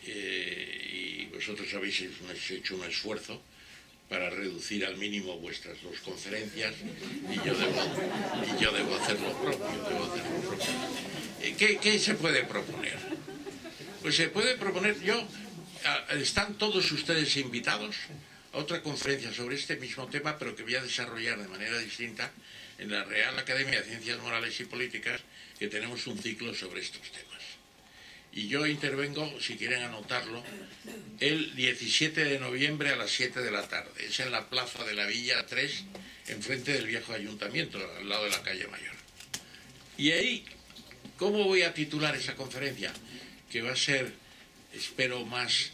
y vosotros habéis hecho un esfuerzo para reducir al mínimo vuestras 2 conferencias, y yo debo hacer lo propio. ¿Qué se puede proponer? Pues se puede proponer, están todos ustedes invitados a otra conferencia sobre este mismo tema, pero que voy a desarrollar de manera distinta en la Real Academia de Ciencias Morales y Políticas, que tenemos un ciclo sobre estos temas. Y yo intervengo, si quieren anotarlo, el 17 de noviembre a las 7 de la tarde. Es en la Plaza de la Villa 3, enfrente del viejo ayuntamiento, al lado de la calle Mayor. Y ahí, ¿cómo voy a titular esa conferencia? Que va a ser, espero, más,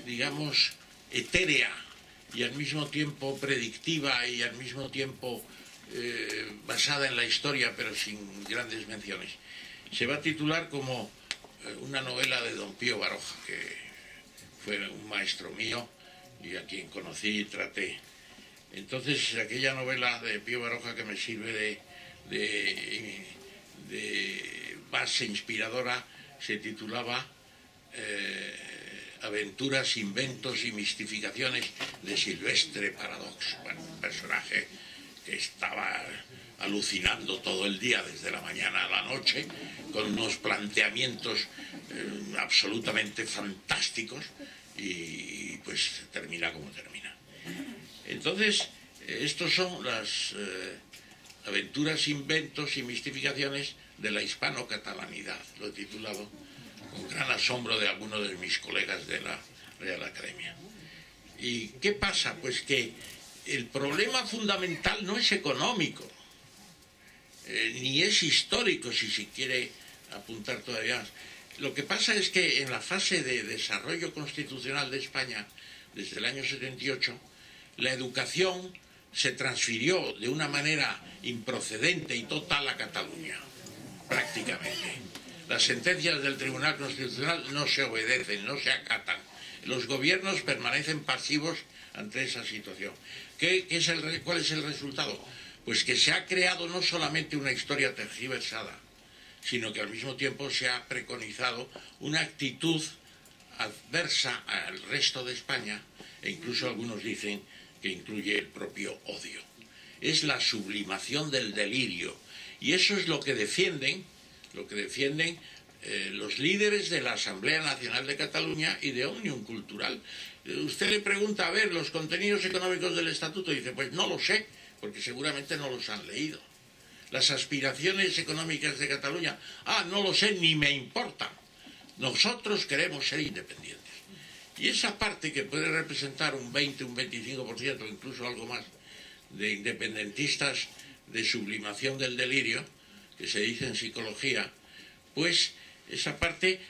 digamos, etérea y al mismo tiempo predictiva y al mismo tiempo basada en la historia, pero sin grandes menciones. Se va a titular como una novela de don Pío Baroja, que fue un maestro mío y a quien conocí y traté. Entonces, aquella novela de Pío Baroja que me sirve de base inspiradora se titulaba Aventuras, inventos y mistificaciones de Silvestre Paradox. Bueno, un personaje que estaba alucinando todo el día, desde la mañana a la noche, con unos planteamientos absolutamente fantásticos, y pues termina como termina. Entonces, estos son las aventuras, inventos y mistificaciones de la hispano-catalanidad. Lo he titulado con gran asombro de algunos de mis colegas de la Real Academia. ¿Y qué pasa? Pues que el problema fundamental no es económico, ni es histórico, si se quiere apuntar todavía más. Lo que pasa es que en la fase de desarrollo constitucional de España, desde el año 78, la educación se transfirió de una manera improcedente y total a Cataluña, prácticamente. Las sentencias del Tribunal Constitucional no se obedecen, no se acatan. los gobiernos permanecen pasivos ante esa situación. ¿Cuál es el resultado? Pues que se ha creado no solamente una historia tergiversada, sino que al mismo tiempo se ha preconizado una actitud adversa al resto de España, e incluso algunos dicen que incluye el propio odio. Es la sublimación del delirio, y eso es lo que defienden los líderes de la Asamblea Nacional de Cataluña y de Òmnium Cultural. Usted le pregunta, a ver, los contenidos económicos del Estatuto, y dice, pues no lo sé, porque seguramente no los han leído. Las aspiraciones económicas de Cataluña, no lo sé, ni me importa. Nosotros queremos ser independientes. Y esa parte que puede representar un 20, un 25%, incluso algo más, de independentistas de sublimación del delirio, que se dice en psicología, pues esa parte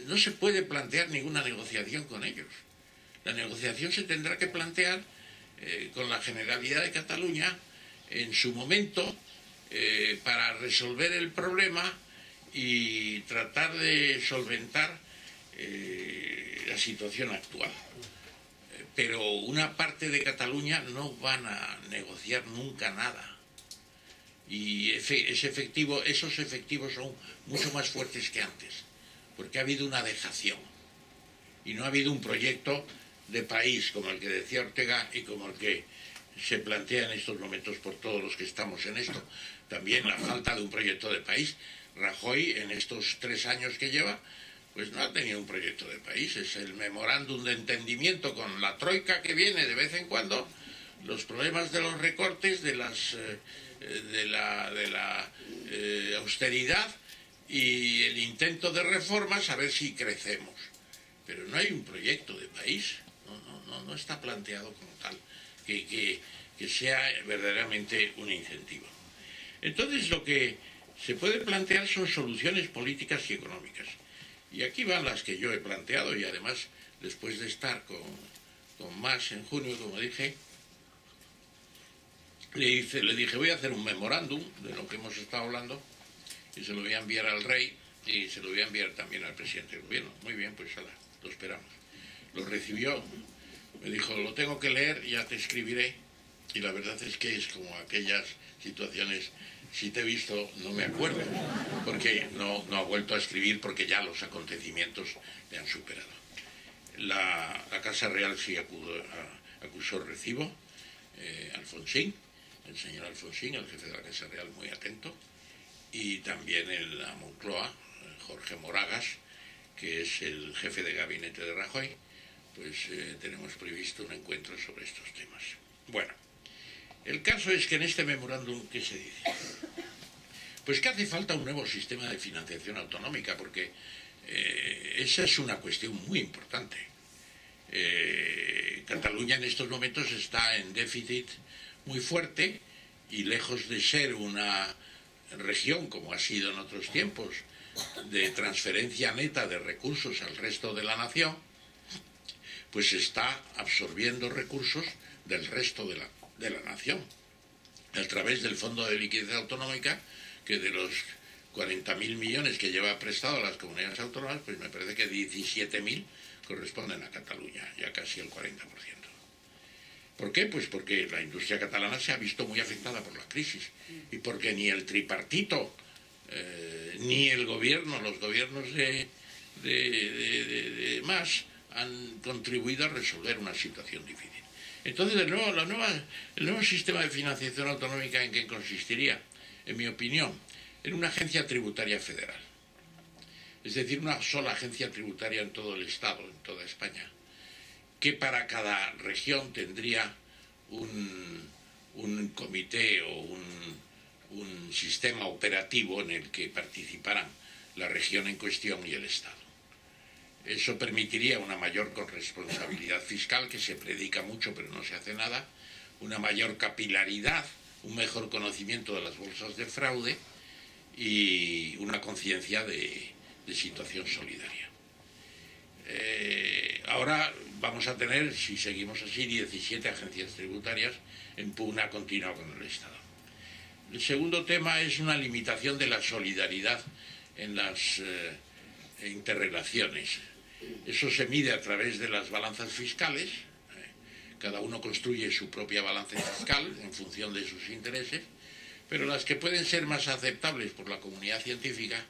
no se puede plantear ninguna negociación con ellos. La negociación se tendrá que plantear con la Generalidad de Cataluña en su momento para resolver el problema y tratar de solventar la situación actual. Pero una parte de Cataluña no van a negociar nunca nada. Y esos efectivos son mucho más fuertes que antes, porque ha habido una dejación y no ha habido un proyecto de país como el que decía Ortega y como el que se plantea en estos momentos por todos los que estamos en esto. También la falta de un proyecto de país. Rajoy, en estos 3 años que lleva, pues no ha tenido un proyecto de país. Es el memorándum de entendimiento con la troika que viene de vez en cuando, los problemas de los recortes, de la austeridad y el intento de reformas, a ver si crecemos. Pero no hay un proyecto de país, no está planteado como tal, que sea verdaderamente un incentivo. Entonces lo que se puede plantear son soluciones políticas y económicas. Y aquí van las que yo he planteado, y además después de estar con Mas en junio, como dije, le dije, voy a hacer un memorándum de lo que hemos estado hablando y se lo voy a enviar al rey y se lo voy a enviar también al presidente del gobierno. Muy bien, pues lo esperamos. Lo recibió, me dijo, lo tengo que leer, ya te escribiré. Y la verdad es que es como aquellas situaciones, si te he visto no me acuerdo, porque no ha vuelto a escribir porque ya los acontecimientos le han superado. La Casa Real sí acusó recibo, Alfonsín, el señor Alfonsín, el jefe de la Casa Real, muy atento, y también en la Moncloa, Jorge Moragas, que es el jefe de gabinete de Rajoy, pues tenemos previsto un encuentro sobre estos temas. Bueno, el caso es que en este memorándum, ¿qué se dice? Pues que hace falta un nuevo sistema de financiación autonómica, porque esa es una cuestión muy importante. Cataluña en estos momentos está en déficit muy fuerte y lejos de ser una región, como ha sido en otros tiempos, de transferencia neta de recursos al resto de la nación, pues está absorbiendo recursos del resto de la nación, a través del Fondo de Liquidez Autonómica, que de los 40.000 millones que lleva prestado a las comunidades autónomas, pues me parece que 17.000 corresponden a Cataluña, ya casi el 40%. ¿Por qué? Pues porque la industria catalana se ha visto muy afectada por la crisis y porque ni el tripartito ni el gobierno, los gobiernos de Mas han contribuido a resolver una situación difícil. Entonces, el nuevo sistema de financiación autonómica, ¿en qué consistiría? En mi opinión, en una agencia tributaria federal. Es decir, una sola agencia tributaria en todo el Estado, en toda España, que para cada región tendría un comité o un sistema operativo en el que participaran la región en cuestión y el Estado. Eso permitiría una mayor corresponsabilidad fiscal, que se predica mucho pero no se hace nada, una mayor capilaridad, un mejor conocimiento de las bolsas de fraude y una conciencia de situación solidaria. Ahora vamos a tener, si seguimos así, 17 agencias tributarias en pugna continua con el Estado. El segundo tema es una limitación de la solidaridad en las interrelaciones. Eso se mide a través de las balanzas fiscales. Cada uno construye su propia balanza fiscal en función de sus intereses, pero las que pueden ser más aceptables por la comunidad científica,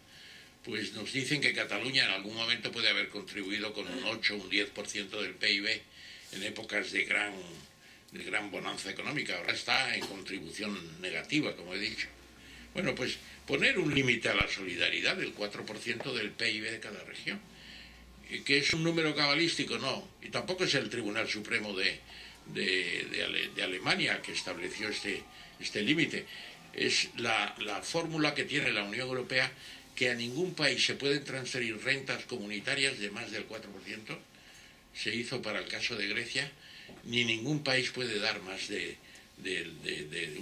pues nos dicen que Cataluña en algún momento puede haber contribuido con un 8 o un 10% del PIB en épocas de gran bonanza económica. Ahora está en contribución negativa, como he dicho. Bueno, pues poner un límite a la solidaridad del 4% del PIB de cada región. ¿Que es un número cabalístico? No. Y tampoco es el Tribunal Supremo de Alemania que estableció este límite. Es la fórmula que tiene la Unión Europea, que a ningún país se pueden transferir rentas comunitarias de más del 4%. Se hizo para el caso de Grecia, ni ningún país puede dar más de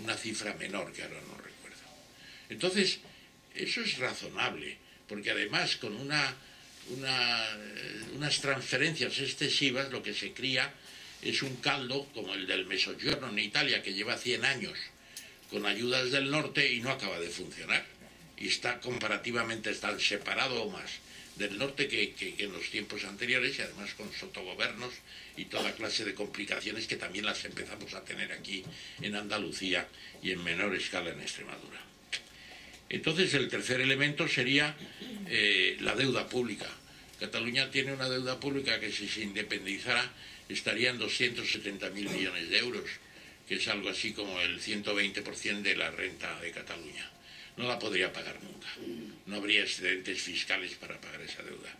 una cifra menor, que ahora no recuerdo. Entonces, eso es razonable, porque además con unas transferencias excesivas lo que se cría es un caldo como el del Mezzogiorno en Italia, que lleva 100 años con ayudas del norte y no acaba de funcionar, y está comparativamente tan separado o más del norte que en los tiempos anteriores, y además con sotogobiernos y toda clase de complicaciones que también las empezamos a tener aquí en Andalucía y en menor escala en Extremadura. Entonces el tercer elemento sería la deuda pública. Cataluña tiene una deuda pública que, si se independizara, estaría en 270.000 millones de euros, que es algo así como el 120% de la renta de Cataluña. No la podría pagar nunca. No habría excedentes fiscales para pagar esa deuda.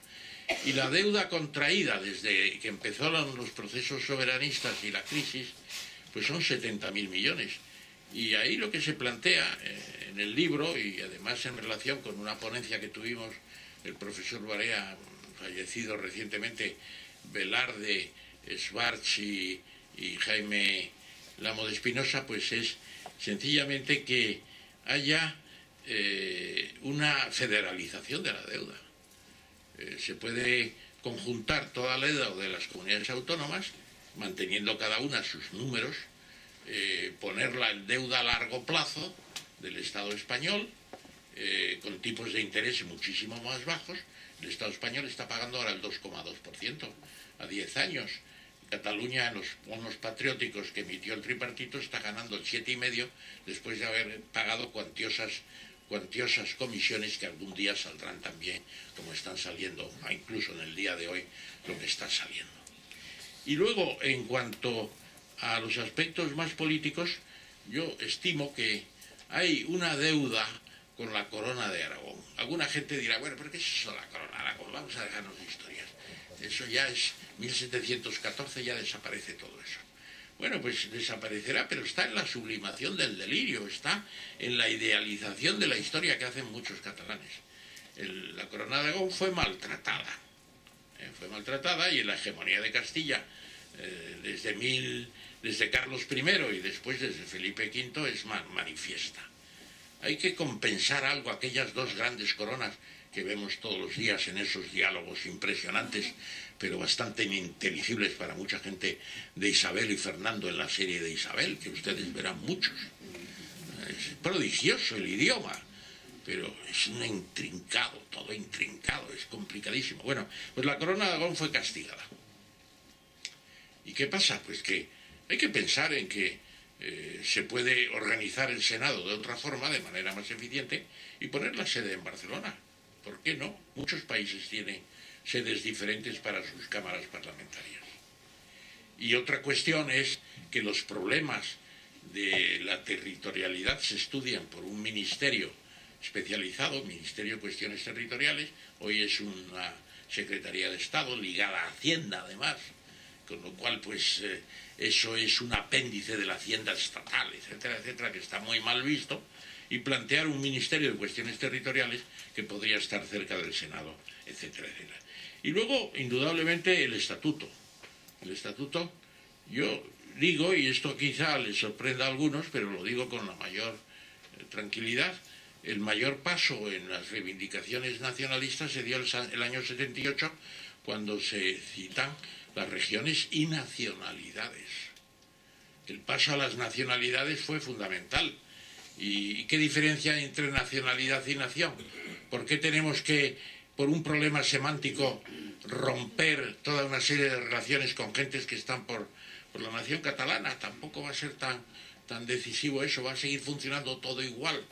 Y la deuda contraída desde que empezaron los procesos soberanistas y la crisis, pues son 70.000 millones. Y ahí lo que se plantea en el libro, y además en relación con una ponencia que tuvimos el profesor Barea, fallecido recientemente, Velarde, Schwartz y Jaime Lamo de Espinosa, pues es sencillamente que haya una federalización de la deuda. Se puede conjuntar toda la deuda de las comunidades autónomas, manteniendo cada una sus números, ponerla en deuda a largo plazo del Estado español, con tipos de interés muchísimo más bajos. El Estado español está pagando ahora el 2,2% a 10 años. Cataluña, en los bonos patrióticos que emitió el tripartito, está ganando el 7,5% después de haber pagado cuantiosas comisiones que algún día saldrán también, como están saliendo, incluso en el día de hoy, lo que está saliendo. Y luego, en cuanto a los aspectos más políticos, yo estimo que hay una deuda con la Corona de Aragón. Alguna gente dirá, bueno, ¿pero qué es eso la Corona de Aragón? Vamos a dejarnos de historias. Eso ya es 1714, ya desaparece todo eso. Bueno, pues desaparecerá, pero está en la sublimación del delirio, está en la idealización de la historia que hacen muchos catalanes. La Corona de Aragón fue maltratada, y en la hegemonía de Castilla, desde Carlos I y después desde Felipe V, es manifiesta. Hay que compensar algo, aquellas dos grandes coronas que vemos todos los días en esos diálogos impresionantes, pero bastante ininteligibles para mucha gente, de Isabel y Fernando en la serie de Isabel, que ustedes verán muchos. Es prodigioso el idioma, pero es un intrincado, todo intrincado, es complicadísimo. Bueno, pues la Corona de Aragón fue castigada. ¿Y qué pasa? Pues que hay que pensar en que se puede organizar el Senado de otra forma, de manera más eficiente, y poner la sede en Barcelona. ¿Por qué no? Muchos países tienen sedes diferentes para sus cámaras parlamentarias. Y otra cuestión es que los problemas de la territorialidad se estudian por un ministerio especializado, Ministerio de Cuestiones Territoriales. Hoy es una Secretaría de Estado ligada a Hacienda, además, con lo cual pues eso es un apéndice de la Hacienda estatal, etcétera, etcétera, que está muy mal visto, y plantear un Ministerio de Cuestiones Territoriales que podría estar cerca del Senado, etcétera, etcétera. Y luego, indudablemente, el Estatuto. El Estatuto, yo digo, y esto quizá les sorprenda a algunos, pero lo digo con la mayor tranquilidad, el mayor paso en las reivindicaciones nacionalistas se dio el año 78, cuando se citan las regiones y nacionalidades. El paso a las nacionalidades fue fundamental. ¿Y qué diferencia hay entre nacionalidad y nación? ¿Por qué tenemos que por un problema semántico, romper toda una serie de relaciones con gentes que están por la nación catalana. Tampoco va a ser tan decisivo eso, va a seguir funcionando todo igual.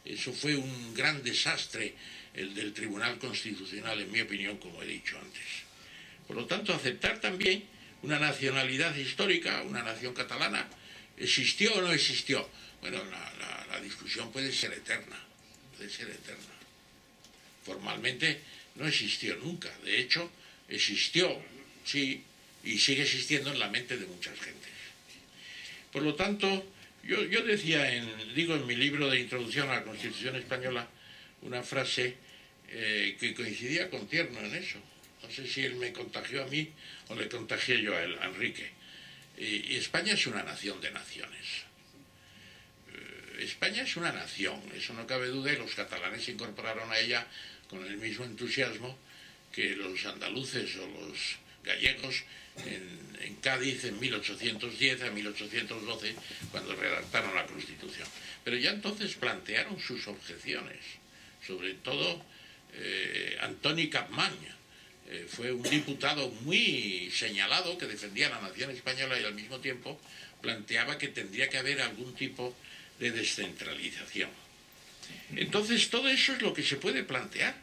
Eso fue un gran desastre, el del Tribunal Constitucional, en mi opinión, como he dicho antes. Por lo tanto, aceptar también una nacionalidad histórica, una nación catalana, ¿existió o no existió? Bueno, la discusión puede ser eterna, Formalmente no existió nunca, de hecho, existió, sí, y sigue existiendo en la mente de muchas gentes. Por lo tanto, yo decía, digo en mi libro de introducción a la Constitución Española, una frase que coincidía con Tierno en eso. No sé si él me contagió a mí o le contagié yo a él, a Enrique. Y España es una nación de naciones. España es una nación, eso no cabe duda, y los catalanes se incorporaron a ella con el mismo entusiasmo que los andaluces o los gallegos en Cádiz en 1810 a 1812, cuando redactaron la Constitución. Pero ya entonces plantearon sus objeciones, sobre todo Antoni Capmany. Fue un diputado muy señalado que defendía la nación española y al mismo tiempo planteaba que tendría que haber algún tipo de descentralización. Entonces todo eso es lo que se puede plantear.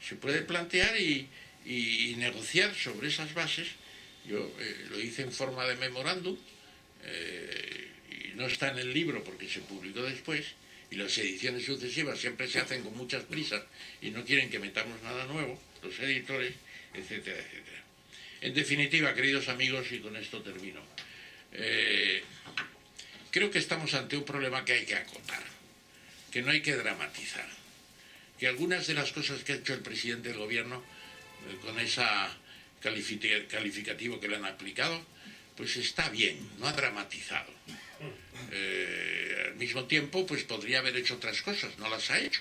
Se puede plantear y negociar sobre esas bases. Yo lo hice en forma de memorándum y no está en el libro porque se publicó después, y las ediciones sucesivas siempre se hacen con muchas prisas y no quieren que metamos nada nuevo, los editores, etcétera, etcétera. En definitiva, queridos amigos, y con esto termino, creo que estamos ante un problema que hay que acotar, que no hay que dramatizar, que algunas de las cosas que ha hecho el presidente del gobierno con ese calificativo que le han aplicado, pues está bien, no ha dramatizado. Al mismo tiempo, pues podría haber hecho otras cosas, no las ha hecho.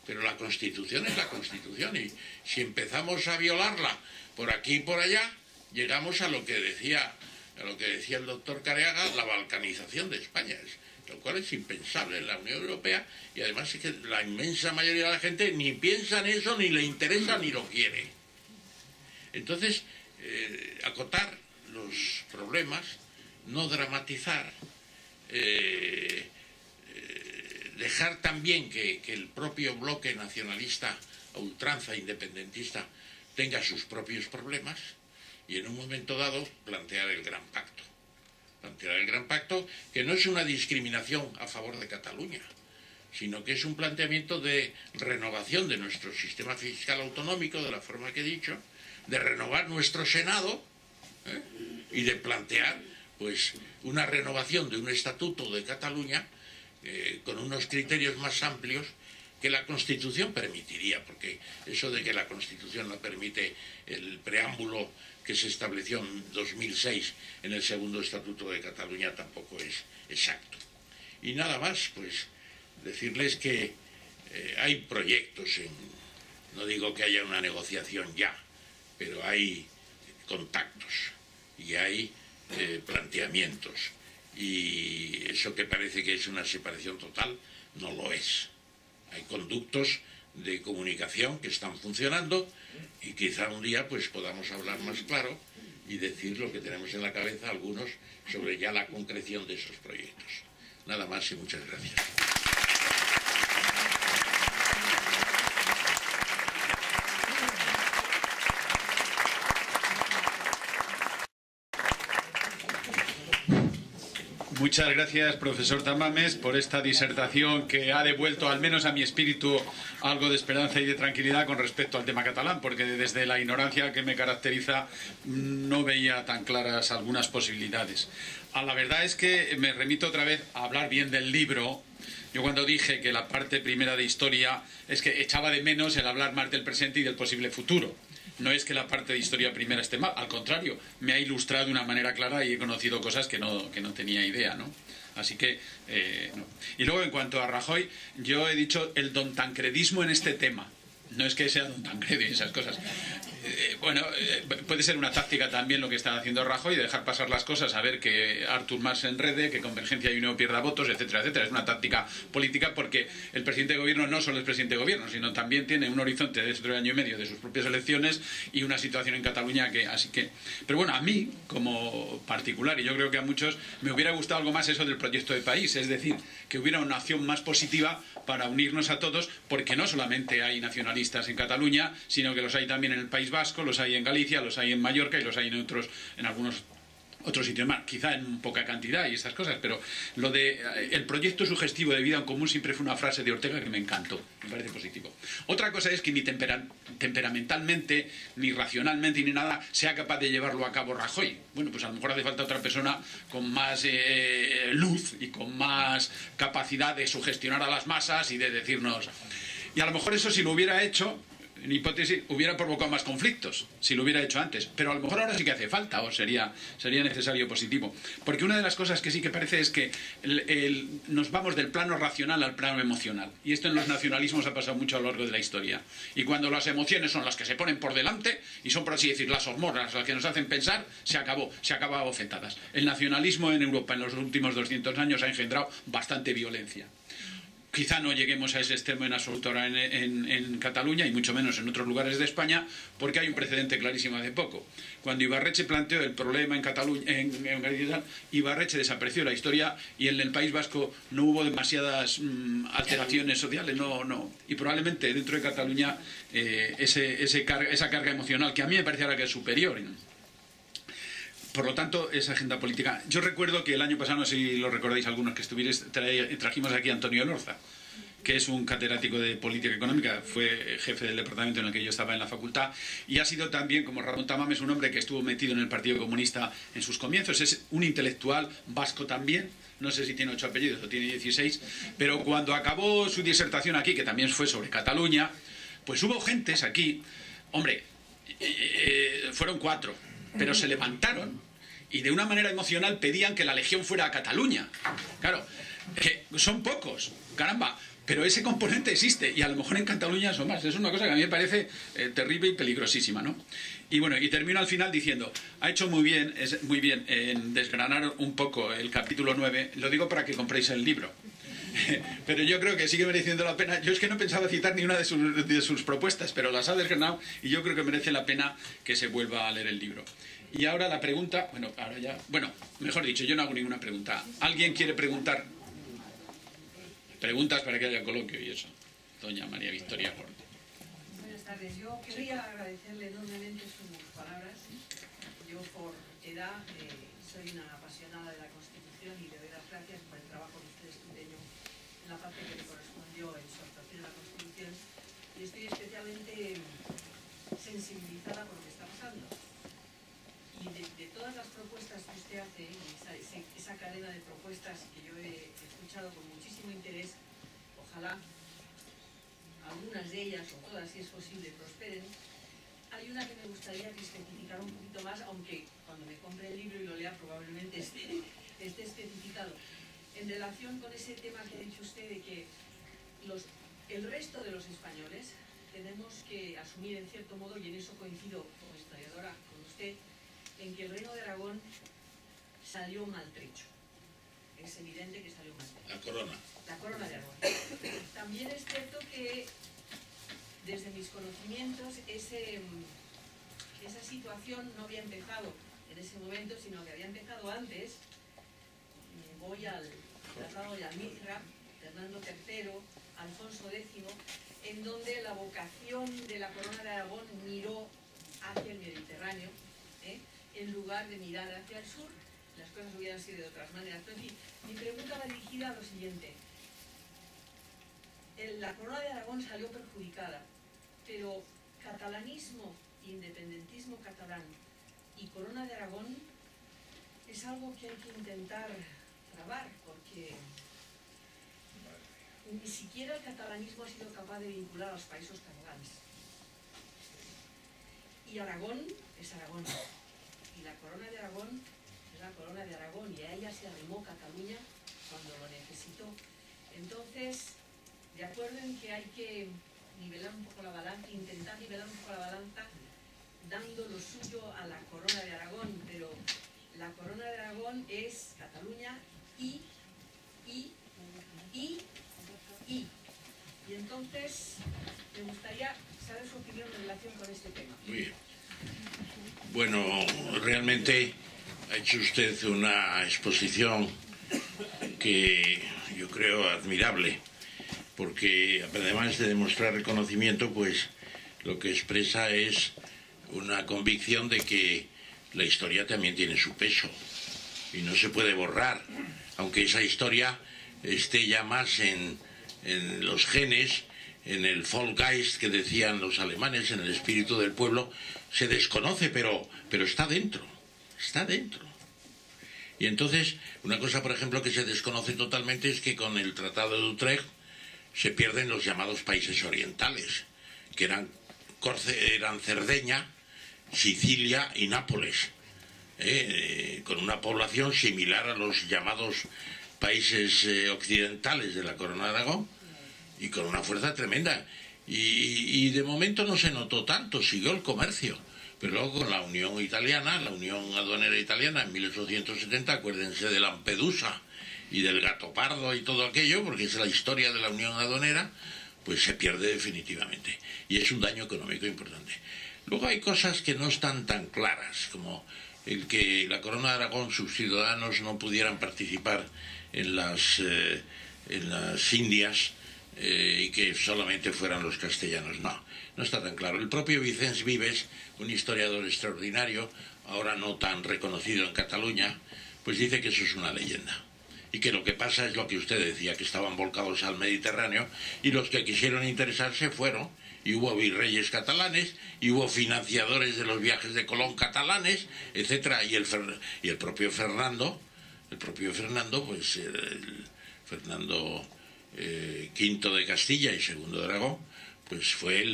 Pero la Constitución es la Constitución, y si empezamos a violarla por aquí y por allá, llegamos a lo que decía el doctor Careaga, la balcanización de España, lo cual es impensable en la Unión Europea, y además es que la inmensa mayoría de la gente ni piensa en eso, ni le interesa, ni lo quiere. Entonces, acotar los problemas, no dramatizar, dejar también que el propio bloque nacionalista a ultranza independentista tenga sus propios problemas, y en un momento dado plantear el gran pacto. Plantear el gran pacto, que no es una discriminación a favor de Cataluña, sino que es un planteamiento de renovación de nuestro sistema fiscal autonómico, de la forma que he dicho, de renovar nuestro Senado, y de plantear pues una renovación de un estatuto de Cataluña con unos criterios más amplios que la Constitución permitiría, porque eso de que la Constitución no permite el preámbulo que se estableció en 2006 en el segundo estatuto de Cataluña tampoco es exacto. Y nada más, pues decirles que hay proyectos, no digo que haya una negociación ya, pero hay contactos y hay planteamientos, y eso que parece que es una separación total, no lo es. Hay conductos de comunicación que están funcionando, y quizá un día pues podamos hablar más claro y decir lo que tenemos en la cabeza algunos sobre ya la concreción de esos proyectos. Nada más y muchas gracias. Muchas gracias, profesor Tamames, por esta disertación que ha devuelto al menos a mi espíritu algo de esperanza y de tranquilidad con respecto al tema catalán, porque desde la ignorancia que me caracteriza no veía tan claras algunas posibilidades. La verdad es que me remito otra vez a hablar bien del libro. Yo cuando dije que la parte primera de historia es que echaba de menos el hablar más del presente y del posible futuro. No es que la parte de historia primera esté mal, al contrario, me ha ilustrado de una manera clara y he conocido cosas que no tenía idea, ¿no? Así que, no. Y luego, en cuanto a Rajoy, yo he dicho el don tancredismo en este tema. No es que sea don Tancredo y esas cosas. Bueno, puede ser una táctica también lo que está haciendo Rajoy, dejar pasar las cosas, a ver que Artur Mas se enrede, que Convergencia y Unió pierda votos, etcétera, etcétera. Es una táctica política porque el presidente de gobierno no solo es presidente de gobierno, sino también tiene un horizonte dentro de año y medio de sus propias elecciones y una situación en Cataluña que... así que... Pero bueno, a mí, como particular, y yo creo que a muchos, me hubiera gustado algo más eso del proyecto de país, es decir, que hubiera una acción más positiva para unirnos a todos, porque no solamente hay nacionalistas en Cataluña, sino que los hay también en el País Vasco, los hay en Galicia, los hay en Mallorca y los hay en algunos otros sitios más, quizá en poca cantidad y estas cosas, pero lo de el proyecto sugestivo de vida en común siempre fue una frase de Ortega que me encantó, me parece positivo. Otra cosa es que ni temperamentalmente, ni racionalmente, ni nada, sea capaz de llevarlo a cabo Rajoy. Bueno, pues a lo mejor hace falta otra persona con más luz y con más capacidad de sugestionar a las masas y de decirnos... Y a lo mejor eso si lo hubiera hecho... en hipótesis, hubiera provocado más conflictos si lo hubiera hecho antes, pero a lo mejor ahora sí que hace falta o sería necesario positivo, porque una de las cosas que sí que parece es que nos vamos del plano racional al plano emocional, y esto en los nacionalismos ha pasado mucho a lo largo de la historia, y cuando las emociones son las que se ponen por delante y son, por así decir, las hormonas las que nos hacen pensar, se acabó a bofetadas. El nacionalismo en Europa en los últimos 200 años ha engendrado bastante violencia. Quizá no lleguemos a ese extremo en absoluto ahora en Cataluña y mucho menos en otros lugares de España, porque hay un precedente clarísimo hace poco. Cuando Ibarretxe planteó el problema en Cataluña, en Galicia, Ibarretxe desapareció de la historia y en el País Vasco no hubo demasiadas alteraciones sociales, no. Y probablemente dentro de Cataluña esa carga emocional, que a mí me parece ahora que es superior, ¿no? Por lo tanto, esa agenda política... Yo recuerdo que el año pasado, no sé si lo recordáis algunos que estuvierais, trajimos aquí a Antonio Elorza, que es un catedrático de política económica, fue jefe del departamento en el que yo estaba en la facultad, y ha sido también, como Ramón Tamames, un hombre que estuvo metido en el Partido Comunista en sus comienzos. Es un intelectual vasco también, no sé si tiene 8 apellidos o tiene 16, pero cuando acabó su disertación aquí, que también fue sobre Cataluña, pues hubo gentes aquí, hombre, fueron 4, pero se levantaron y de una manera emocional pedían que la Legión fuera a Cataluña. Claro, que son pocos, caramba, pero ese componente existe y a lo mejor en Cataluña son más. Es una cosa que a mí me parece terrible y peligrosísima, ¿no? Y bueno, y termino al final diciendo, ha hecho muy bien en desgranar un poco el capítulo 9, lo digo para que compréis el libro. Pero yo creo que sigue mereciendo la pena. Yo es que no pensaba citar ni una de sus propuestas, pero las ha desgranado y yo creo que merece la pena que se vuelva a leer el libro. Y ahora la pregunta, mejor dicho, yo no hago ninguna pregunta. ¿Alguien quiere preguntar? Preguntas para que haya coloquio y eso. Doña María Victoria Gordo. Buenas tardes. Yo quería agradecerle enormemente sus palabras. Yo por edad soy una apasionada de la Constitución y le doy las gracias por el trabajo que usted desempeñó en la parte que le correspondió en su actuación en la Constitución. Y estoy especialmente sensibilizada por lo que está pasando. Y de todas las propuestas que usted hace, esa cadena de propuestas que yo he escuchado con muchísimo interés, ojalá algunas de ellas o todas, si es posible, prosperen. Hay una que me gustaría que especificara un poquito más, aunque cuando me compre el libro y lo lea probablemente esté especificado. En relación con ese tema que ha dicho usted de que el resto de los españoles tenemos que asumir en cierto modo, y en eso coincido como historiadora con usted, en que el Reino de Aragón salió maltrecho. Es evidente que salió maltrecho. La corona de Aragón. También es cierto que, desde mis conocimientos, esa situación no había empezado en ese momento, sino que había empezado antes. Voy al Tratado de Almizra, Fernando III, Alfonso X, en donde la vocación de la corona de Aragón miró hacia el Mediterráneo, en lugar de mirar hacia el sur. Las cosas hubieran sido de otras maneras. Pero, en fin, mi pregunta va dirigida a lo siguiente. La corona de Aragón salió perjudicada, pero catalanismo, independentismo catalán y corona de Aragón es algo que hay que intentar trabar, porque ni siquiera el catalanismo ha sido capaz de vincular a los países catalanes. Y Aragón es Aragón. Y la corona de Aragón es la corona de Aragón, y a ella se arrimó Cataluña cuando lo necesitó. Entonces, de acuerdo en que hay que nivelar un poco la balanza, intentar nivelar un poco la balanza, dando lo suyo a la Corona de Aragón, pero la Corona de Aragón es Cataluña y entonces me gustaría saber su opinión en relación con este tema. Muy bien. Bueno, realmente ha hecho usted una exposición que yo creo admirable, porque además de demostrar reconocimiento, pues lo que expresa es una convicción de que la historia también tiene su peso y no se puede borrar, aunque esa historia esté ya más en los genes, en el Volksgeist que decían los alemanes, en el espíritu del pueblo. Se desconoce, pero está dentro, está dentro. Y entonces, una cosa, por ejemplo, que se desconoce totalmente es que con el Tratado de Utrecht se pierden los llamados países orientales, que eran Cerdeña, Sicilia y Nápoles, con una población similar a los llamados países occidentales de la Corona de Aragón, y con una fuerza tremenda. Y de momento no se notó tanto, siguió el comercio. Pero luego con la Unión Italiana, la Unión Aduanera Italiana en 1870, acuérdense de Lampedusa y del Gato Pardo y todo aquello, porque es la historia de la Unión Aduanera, pues se pierde definitivamente. Y es un daño económico importante. Luego hay cosas que no están tan claras, como el que la Corona de Aragón, sus ciudadanos, no pudieran participar en las Indias, y que solamente fueran los castellanos. No está tan claro. El propio Vicens Vives, un historiador extraordinario, ahora no tan reconocido en Cataluña, pues dice que eso es una leyenda. Y que lo que pasa es lo que usted decía, que estaban volcados al Mediterráneo, y los que quisieron interesarse fueron, y hubo virreyes catalanes, y hubo financiadores de los viajes de Colón catalanes, etcétera, y el propio Fernando, pues Fernando V de Castilla y II de Aragón, pues fue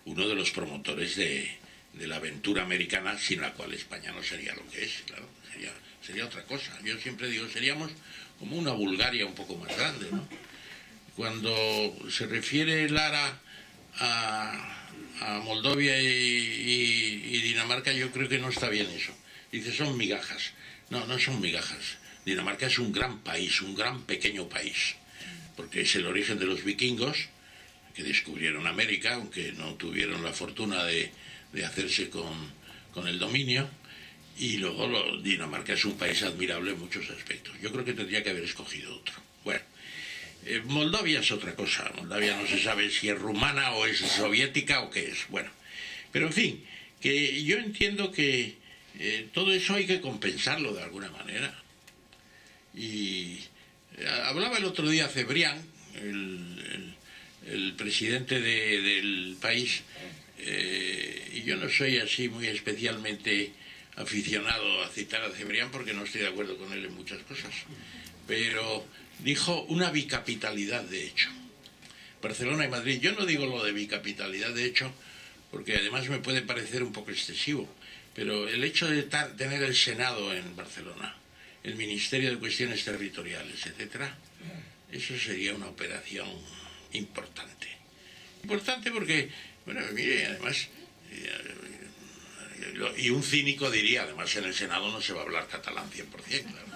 uno de los promotores de la aventura americana, sin la cual España no sería lo que es, claro, sería otra cosa. Yo siempre digo, seríamos como una Bulgaria un poco más grande, ¿no? Cuando se refiere Lara a Moldavia y Dinamarca, yo creo que no está bien eso. Dice, son migajas. No son migajas. Dinamarca es un gran país, un gran pequeño país, porque es el origen de los vikingos, que descubrieron América, aunque no tuvieron la fortuna de hacerse con el dominio. Y luego Dinamarca es un país admirable en muchos aspectos. Yo creo que tendría que haber escogido otro. Bueno, Moldavia es otra cosa. Moldavia no se sabe si es rumana o es soviética o qué es. Bueno, pero en fin, que yo entiendo que todo eso hay que compensarlo de alguna manera. Y hablaba el otro día Cebrián, el presidente del país, y yo no soy así muy especialmente aficionado a citar a Cebrián porque no estoy de acuerdo con él en muchas cosas, pero dijo una bicapitalidad de hecho. Barcelona y Madrid. Yo no digo lo de bicapitalidad de hecho porque además me puede parecer un poco excesivo, pero el hecho de tener el Senado en Barcelona, el Ministerio de Cuestiones Territoriales, etcétera, eso sería una operación importante. Importante porque, bueno, mire, además, y un cínico diría, además en el Senado no se va a hablar catalán 100%, claro.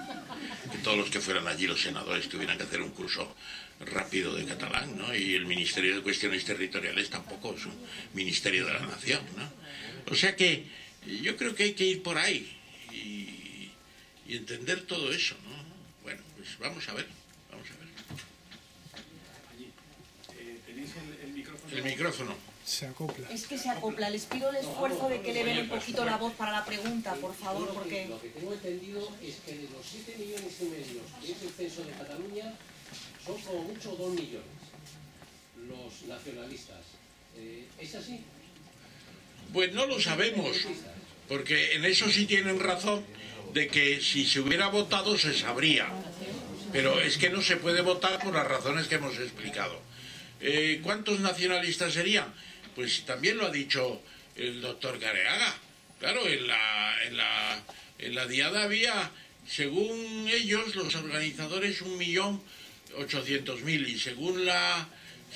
Que todos los que fueran allí los senadores tuvieran que hacer un curso rápido de catalán, ¿no? Y el Ministerio de Cuestiones Territoriales tampoco es un ministerio de la nación, ¿no? O sea que yo creo que hay que ir por ahí y entender todo eso, ¿no? Bueno, pues vamos a ver. ¿Tenéis el micrófono? El micrófono. Se acopla. Es que se acopla. Les pido el esfuerzo de que le den un poquito la voz para la pregunta, por favor, porque... Lo que tengo entendido es que de los 7,5 millones que es el censo de Cataluña, son como mucho 2 millones los nacionalistas. ¿Es así? Pues no lo sabemos, porque en eso sí tienen razón, de que si se hubiera votado se sabría, pero es que no se puede votar por las razones que hemos explicado. ¿Cuántos nacionalistas serían? Pues también lo ha dicho el doctor Gareaga. Claro, en la diada había, según ellos, los organizadores, 1.800.000, y según la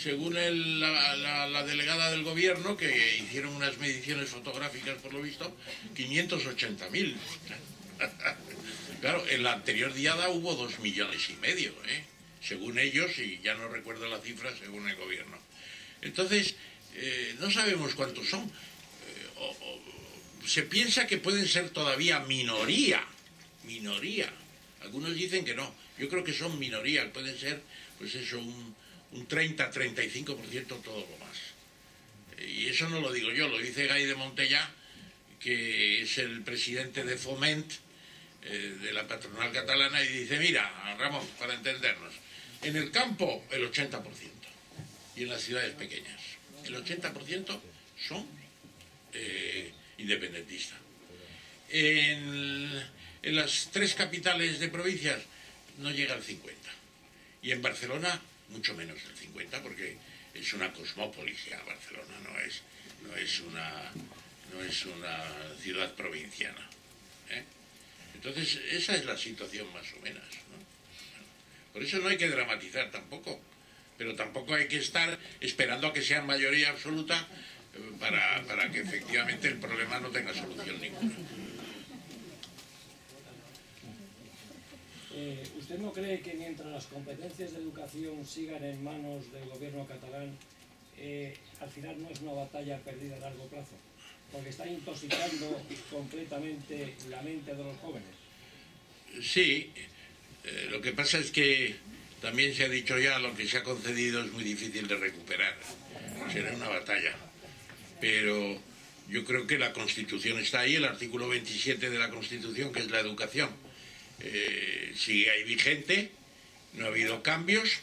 según la delegada del gobierno, que hicieron unas mediciones fotográficas por lo visto, 580.000. Claro, en la anterior diada hubo 2,5 millones, según ellos, y ya no recuerdo la cifra, según el gobierno. Entonces, no sabemos cuántos son. Se piensa que pueden ser todavía minoría. Algunos dicen que no. Yo creo que son minoría, pueden ser, pues eso, un 30-35% todo lo más. Y eso no lo digo yo, lo dice Gai de Montellà, que es el presidente de Foment, de la patronal catalana, y dice, mira, Ramón, para entendernos, en el campo el 80% y en las ciudades pequeñas el 80% son independentistas. En las 3 capitales de provincias no llega al 50%, y en Barcelona mucho menos del 50%, porque es una cosmópolis ya. Barcelona no es una ciudad provinciana, ¿eh? Entonces esa es la situación más o menos, ¿no? Por eso no hay que dramatizar tampoco, pero tampoco hay que estar esperando a que sea mayoría absoluta para que efectivamente el problema no tenga solución ninguna. ¿Usted no cree que mientras las competencias de educación sigan en manos del gobierno catalán, al final no es una batalla perdida a largo plazo? Porque está intoxicando completamente la mente de los jóvenes. Sí, lo que pasa es que también se ha dicho ya, lo que se ha concedido es muy difícil de recuperar. Será una batalla. Pero yo creo que la Constitución está ahí, el artículo 27 de la Constitución, que es la educación. Sigue ahí vigente, no ha habido cambios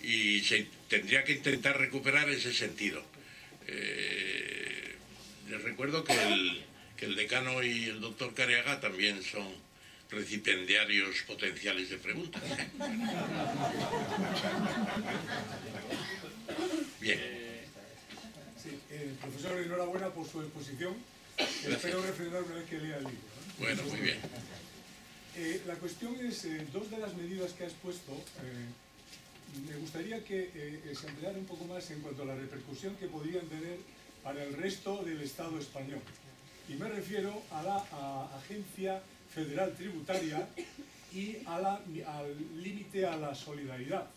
y se tendría que intentar recuperar ese sentido. Les recuerdo que el decano y el doctor Careaga también son recipiendarios potenciales de preguntas. Bien. Sí, profesor, enhorabuena por su exposición. Espero refrendar una vez que lea el libro, ¿no? Bueno, muy bien. La cuestión es, 2 de las medidas que ha expuesto, me gustaría que se ampliara un poco más en cuanto a la repercusión que podrían tener para el resto del Estado español. Y me refiero a la Agencia Federal Tributaria y al límite a la solidaridad,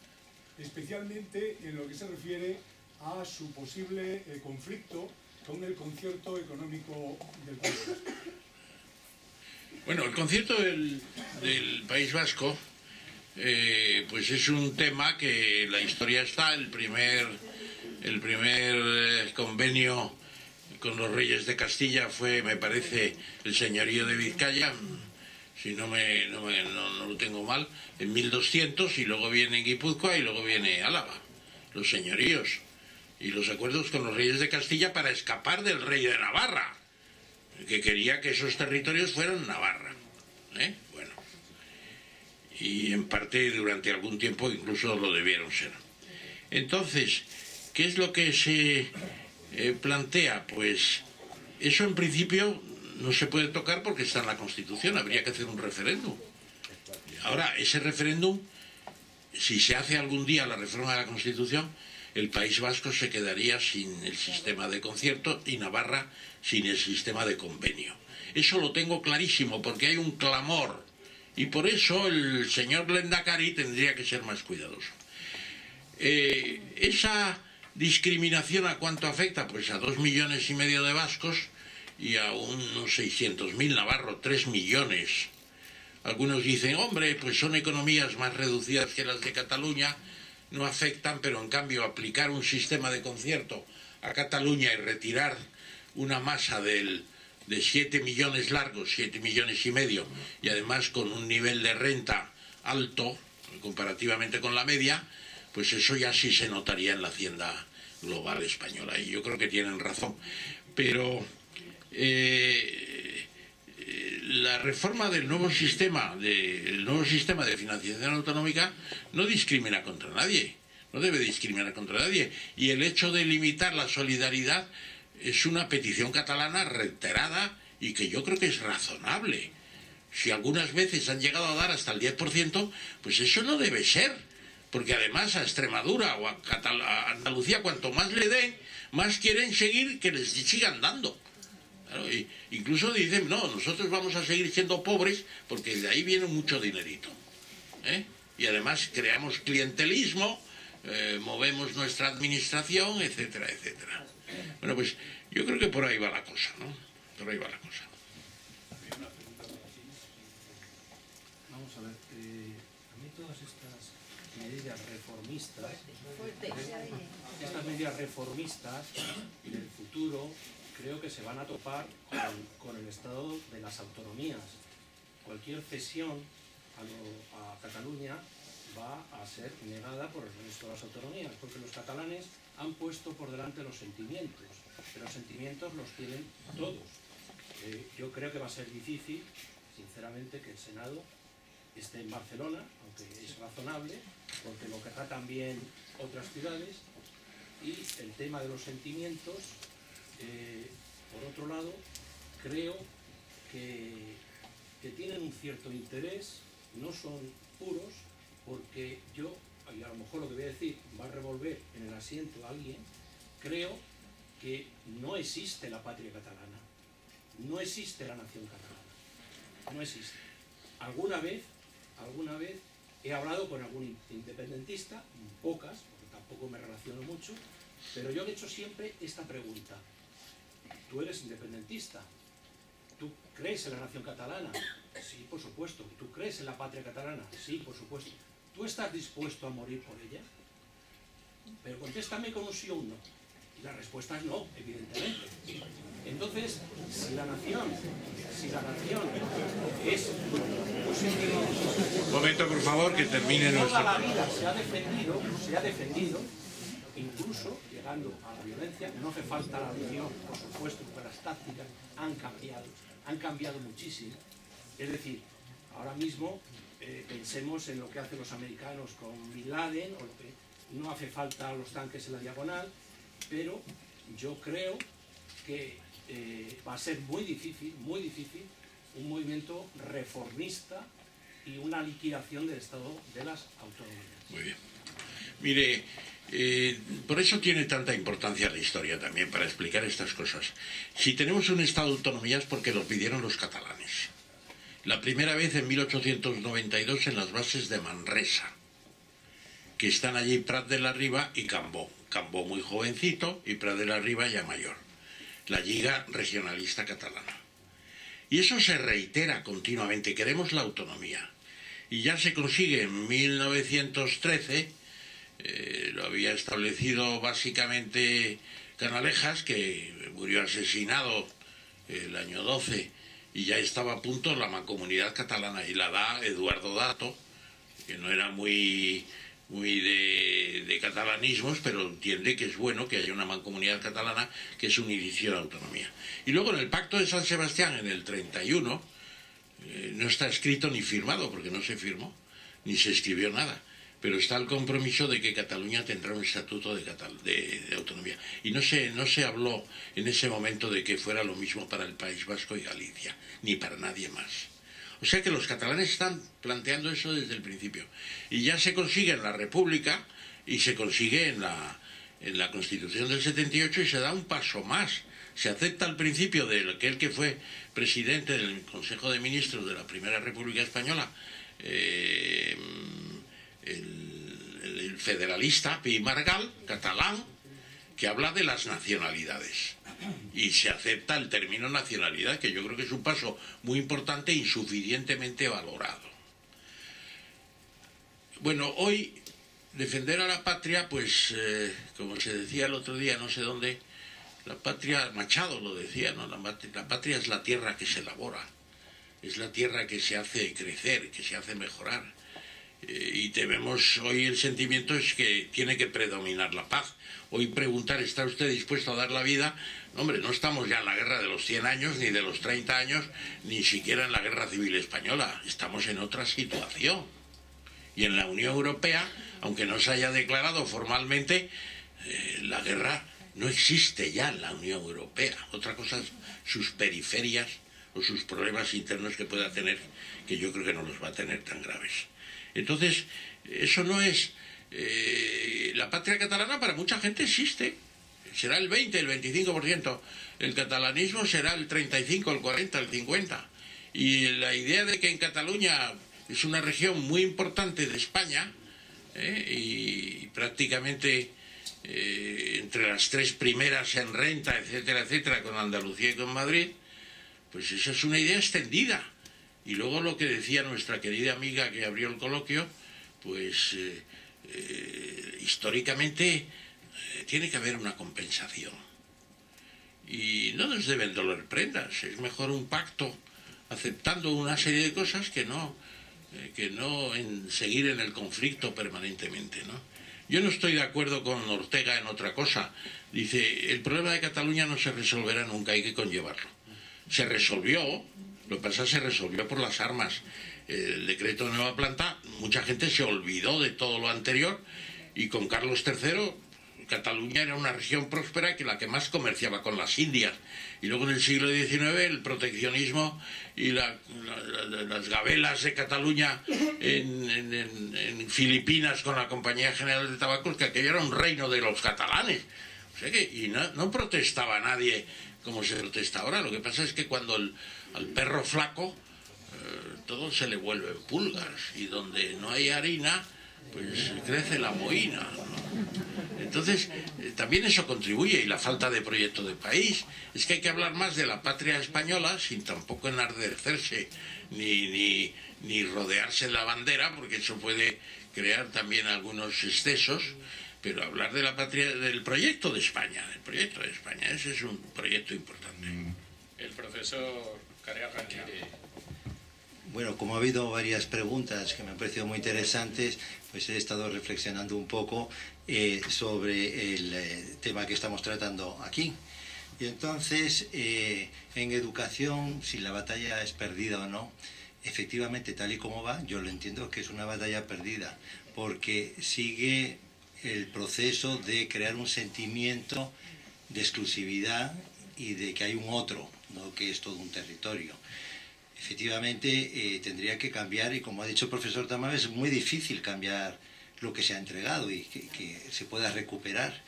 especialmente en lo que se refiere a su posible conflicto con el concierto económico del País Vasco. Bueno, el concierto del País Vasco pues es un tema que en la historia está. El primer convenio con los reyes de Castilla fue, me parece, el señorío de Vizcaya, si no lo tengo mal, en 1200, y luego viene Guipúzcoa y luego viene Álava, los señoríos y los acuerdos con los reyes de Castilla para escapar del rey de Navarra, que quería que esos territorios fueran Navarra, bueno, y en parte durante algún tiempo incluso lo debieron ser. Entonces, ¿qué es lo que se plantea? Pues eso en principio no se puede tocar porque está en la Constitución, habría que hacer un referéndum. Ahora, ese referéndum, si se hace algún día la reforma de la Constitución, el País Vasco se quedaría sin el sistema de concierto y Navarra sin el sistema de convenio. Eso lo tengo clarísimo porque hay un clamor y por eso el señor Lehendakari tendría que ser más cuidadoso. Esa discriminación, ¿a cuánto afecta? Pues a 2,5 millones de vascos y a unos 600.000 navarros, 3 millones. Algunos dicen, hombre, pues son economías más reducidas que las de Cataluña, no afectan, pero en cambio aplicar un sistema de concierto a Cataluña y retirar una masa de 7 millones largos, 7,5 millones, y además con un nivel de renta alto, comparativamente con la media, pues eso ya sí se notaría en la hacienda global española, y yo creo que tienen razón. Pero la reforma del nuevo sistema de financiación autonómica no discrimina contra nadie, no debe discriminar contra nadie, y el hecho de limitar la solidaridad es una petición catalana reiterada y que yo creo que es razonable. Si algunas veces han llegado a dar hasta el 10%, pues eso no debe ser. porque además a Extremadura o a Andalucía, cuanto más le den, más quieren seguir que les sigan dando. Claro, incluso dicen, no, nosotros vamos a seguir siendo pobres porque de ahí viene mucho dinerito, ¿eh? Y además creamos clientelismo, movemos nuestra administración, etcétera, etcétera. Bueno, pues yo creo que por ahí va la cosa, ¿no? Por ahí va la cosa. Vamos a ver, a mí todas estas medidas reformistas del futuro creo que se van a topar con el estado de las autonomías. Cualquier cesión a Cataluña va a ser negada por el resto de las autonomías, porque los catalanes han puesto por delante los sentimientos, pero los sentimientos los tienen todos. Yo creo que va a ser difícil, sinceramente, que el Senado esté en Barcelona, aunque es razonable, porque lo querrá también otras ciudades, y el tema de los sentimientos, por otro lado, creo que tienen un cierto interés, no son puros, porque yo, y a lo mejor lo que voy a decir va a revolver en el asiento a alguien, creo que no existe la patria catalana, no existe la nación catalana, no existe. Alguna vez he hablado con algún independentista, pocas, porque tampoco me relaciono mucho, pero yo le he hecho siempre esta pregunta: ¿tú eres independentista? ¿Tú crees en la nación catalana? Sí, por supuesto. ¿Tú crees en la patria catalana? Sí, por supuesto. ¿Tú estás dispuesto a morir por ella? Pero contéstame con un sí o un no. Y la respuesta es no, evidentemente. Entonces, si la nación es un sentido... Un momento, por favor, que termine nuestro... Toda la vida se ha defendido, incluso llegando a la violencia. No hace falta la religión, por supuesto, porque las tácticas han cambiado muchísimo. Es decir, ahora mismo pensemos en lo que hacen los americanos con Bin Laden, o lo que no hace falta los tanques en la diagonal, pero yo creo que va a ser muy difícil un movimiento reformista y una liquidación del Estado de las autonomías. Muy bien. Mire, por eso tiene tanta importancia la historia también, para explicar estas cosas. Si tenemos un Estado de autonomía es porque lo pidieron los catalanes. La primera vez en 1892 en las bases de Manresa, que están allí Prat de la Riba y Cambó. Cambó muy jovencito y Prat de la Riba ya mayor. La Lliga Regionalista Catalana. Y eso se reitera continuamente, queremos la autonomía. Y ya se consigue en 1913, lo había establecido básicamente Canalejas, que murió asesinado el año 12, y ya estaba a punto la Mancomunidad Catalana, y la da Eduardo Dato, que no era muy de catalanismos, pero entiende que es bueno que haya una Mancomunidad Catalana, que es un inicio de autonomía. Y luego en el Pacto de San Sebastián, en el 31, no está escrito ni firmado, porque no se firmó, ni se escribió nada, pero está el compromiso de que Cataluña tendrá un estatuto de autonomía. Y no se habló en ese momento de que fuera lo mismo para el País Vasco y Galicia, ni para nadie más. O sea que los catalanes están planteando eso desde el principio. Y ya se consigue en la República y se consigue en la Constitución del 78, y se da un paso más. Se acepta el principio de aquel que fue presidente del Consejo de Ministros de la Primera República Española, el federalista Pi Margall, catalán, que habla de las nacionalidades. Y se acepta el término nacionalidad, que yo creo que es un paso muy importante e insuficientemente valorado. Bueno, hoy defender a la patria, pues como se decía el otro día, no sé dónde, la patria, Machado lo decía, ¿no? La patria es la tierra que se labora, es la tierra que se hace crecer, que se hace mejorar. Y tenemos hoy el sentimiento es que tiene que predominar la paz. Hoy preguntar, ¿está usted dispuesto a dar la vida? Hombre, no estamos ya en la guerra de los 100 años, ni de los 30 años, ni siquiera en la guerra civil española. Estamos en otra situación. Y en la Unión Europea, aunque no se haya declarado formalmente, la guerra no existe ya en la Unión Europea. Otra cosa es sus periferias o sus problemas internos que pueda tener, que yo creo que no los va a tener tan graves. Entonces, eso no es La patria catalana para mucha gente existe. Será el 20, el 25%. El catalanismo será el 35, el 40, el 50%. Y la idea de que en Cataluña es una región muy importante de España, y prácticamente entre las tres primeras en renta, etcétera, etcétera, con Andalucía y con Madrid, pues esa es una idea extendida. Y luego lo que decía nuestra querida amiga que abrió el coloquio, pues históricamente tiene que haber una compensación. Y no nos deben doler prendas, es mejor un pacto aceptando una serie de cosas que no en seguir en el conflicto permanentemente, ¿no? Yo no estoy de acuerdo con Ortega en otra cosa. Dice, el problema de Cataluña no se resolverá nunca, hay que conllevarlo. Se resolvió, lo que pasa es que se resolvió por las armas. El decreto de Nueva Planta, mucha gente se olvidó de todo lo anterior, y con Carlos III Cataluña era una región próspera, que la que más comerciaba con las Indias. Y luego en el siglo XIX el proteccionismo y las gabelas de Cataluña en Filipinas con la Compañía General de Tabacos, que aquello era un reino de los catalanes. O sea que, y no protestaba nadie como se protesta ahora. Lo que pasa es que cuando al perro flaco todo se le vuelve pulgas, y donde no hay harina pues crece la mohina, ¿no? Entonces, también eso contribuye, y la falta de proyecto de país. Es que hay que hablar más de la patria española, sin tampoco enardecerse ni rodearse en la bandera, porque eso puede crear también algunos excesos, pero hablar de la patria, del proyecto de España, ese es un proyecto importante. El profesor Careaga quiere... Bueno, como ha habido varias preguntas que me han parecido muy interesantes, pues he estado reflexionando un poco sobre el tema que estamos tratando aquí. Y entonces, en educación, si la batalla es perdida o no, efectivamente, tal y como va, yo lo entiendo que es una batalla perdida, porque sigue el proceso de crear un sentimiento de exclusividad y de que hay un otro, no que es todo un territorio. Efectivamente, tendría que cambiar, y como ha dicho el profesor Tamames, es muy difícil cambiar lo que se ha entregado y que se pueda recuperar.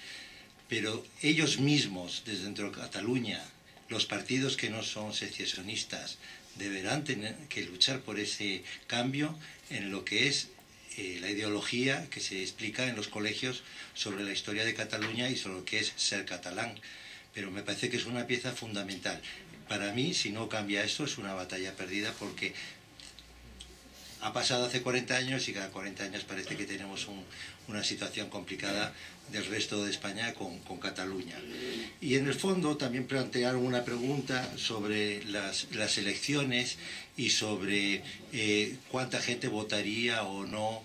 Pero ellos mismos, desde dentro de Cataluña, los partidos que no son secesionistas, deberán tener que luchar por ese cambio en lo que es la ideología que se explica en los colegios sobre la historia de Cataluña y sobre lo que es ser catalán. Pero me parece que es una pieza fundamental. Para mí, si no cambia esto, es una batalla perdida, porque ha pasado hace 40 años y cada 40 años parece que tenemos una situación complicada del resto de España con Cataluña. Y en el fondo también plantearon una pregunta sobre las elecciones y sobre cuánta gente votaría o no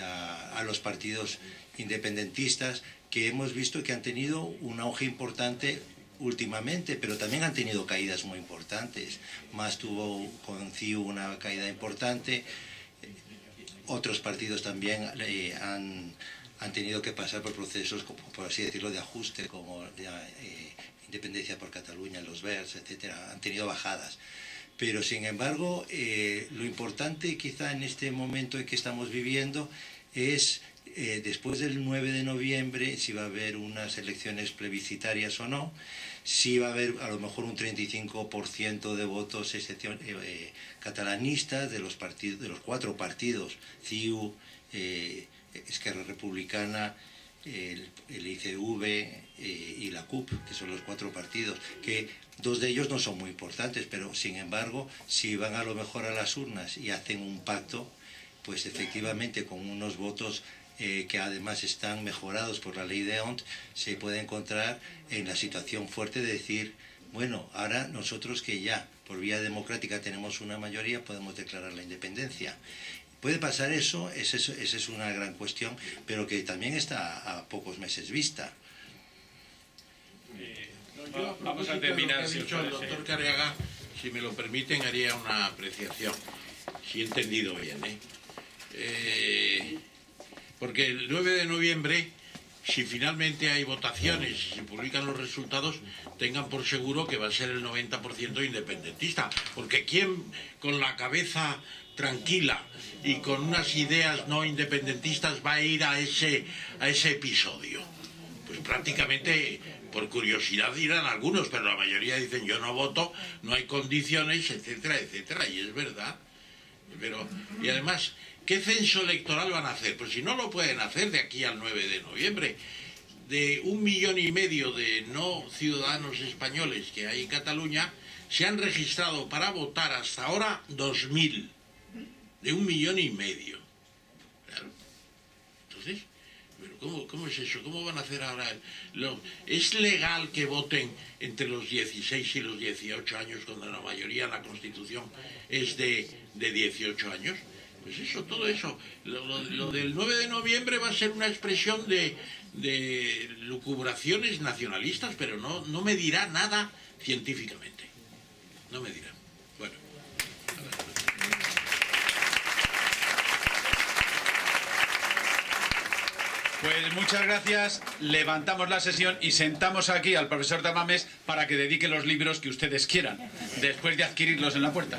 a los partidos independentistas, que hemos visto que han tenido un auge importante últimamente, pero también han tenido caídas muy importantes. Mas tuvo con CiU una caída importante, otros partidos también han tenido que pasar por procesos, por así decirlo, de ajuste, como la Independencia por Cataluña, los Verds, etcétera, han tenido bajadas. Pero sin embargo, lo importante quizá en este momento en que estamos viviendo es, después del 9 de noviembre, si va a haber unas elecciones plebiscitarias o no, si va a haber a lo mejor un 35% de votos catalanistas de los cuatro partidos, CiU, Esquerra Republicana, el ICV y la CUP, que son los cuatro partidos, que dos de ellos no son muy importantes, pero sin embargo, si van a lo mejor a las urnas y hacen un pacto, pues efectivamente con unos votos que además están mejorados por la ley de Hont, se puede encontrar en la situación fuerte de decir, bueno, ahora nosotros que ya por vía democrática tenemos una mayoría, podemos declarar la independencia. Puede pasar eso, esa es una gran cuestión, pero que también está a pocos meses vista. Vamos a terminar. Si el doctor Careaga, si me lo permiten, haría una apreciación, si he entendido bien, porque el 9 de noviembre si finalmente hay votaciones y se publican los resultados, tengan por seguro que va a ser el 90% independentista, porque ¿quién con la cabeza tranquila y con unas ideas no independentistas va a ir a ese episodio? Pues prácticamente por curiosidad irán algunos, pero la mayoría dicen yo no voto, no hay condiciones, etcétera, etcétera, y es verdad. Y además, ¿qué censo electoral van a hacer? Pues si no lo pueden hacer de aquí al 9 de noviembre, de 1,5 millones de no ciudadanos españoles que hay en Cataluña, se han registrado para votar hasta ahora 2.000, de 1,5 millones. Claro. Entonces, ¿cómo es eso? ¿Cómo van a hacer ahora? ¿Es legal que voten entre los 16 y los 18 años cuando la mayoría en la Constitución es de 18 años? Pues eso, todo eso. Lo del 9 de noviembre va a ser una expresión de lucubraciones nacionalistas, pero no me dirá nada científicamente. No me dirá. Bueno. Pues muchas gracias, levantamos la sesión y sentamos aquí al profesor Tamames para que dedique los libros que ustedes quieran, después de adquirirlos en la puerta.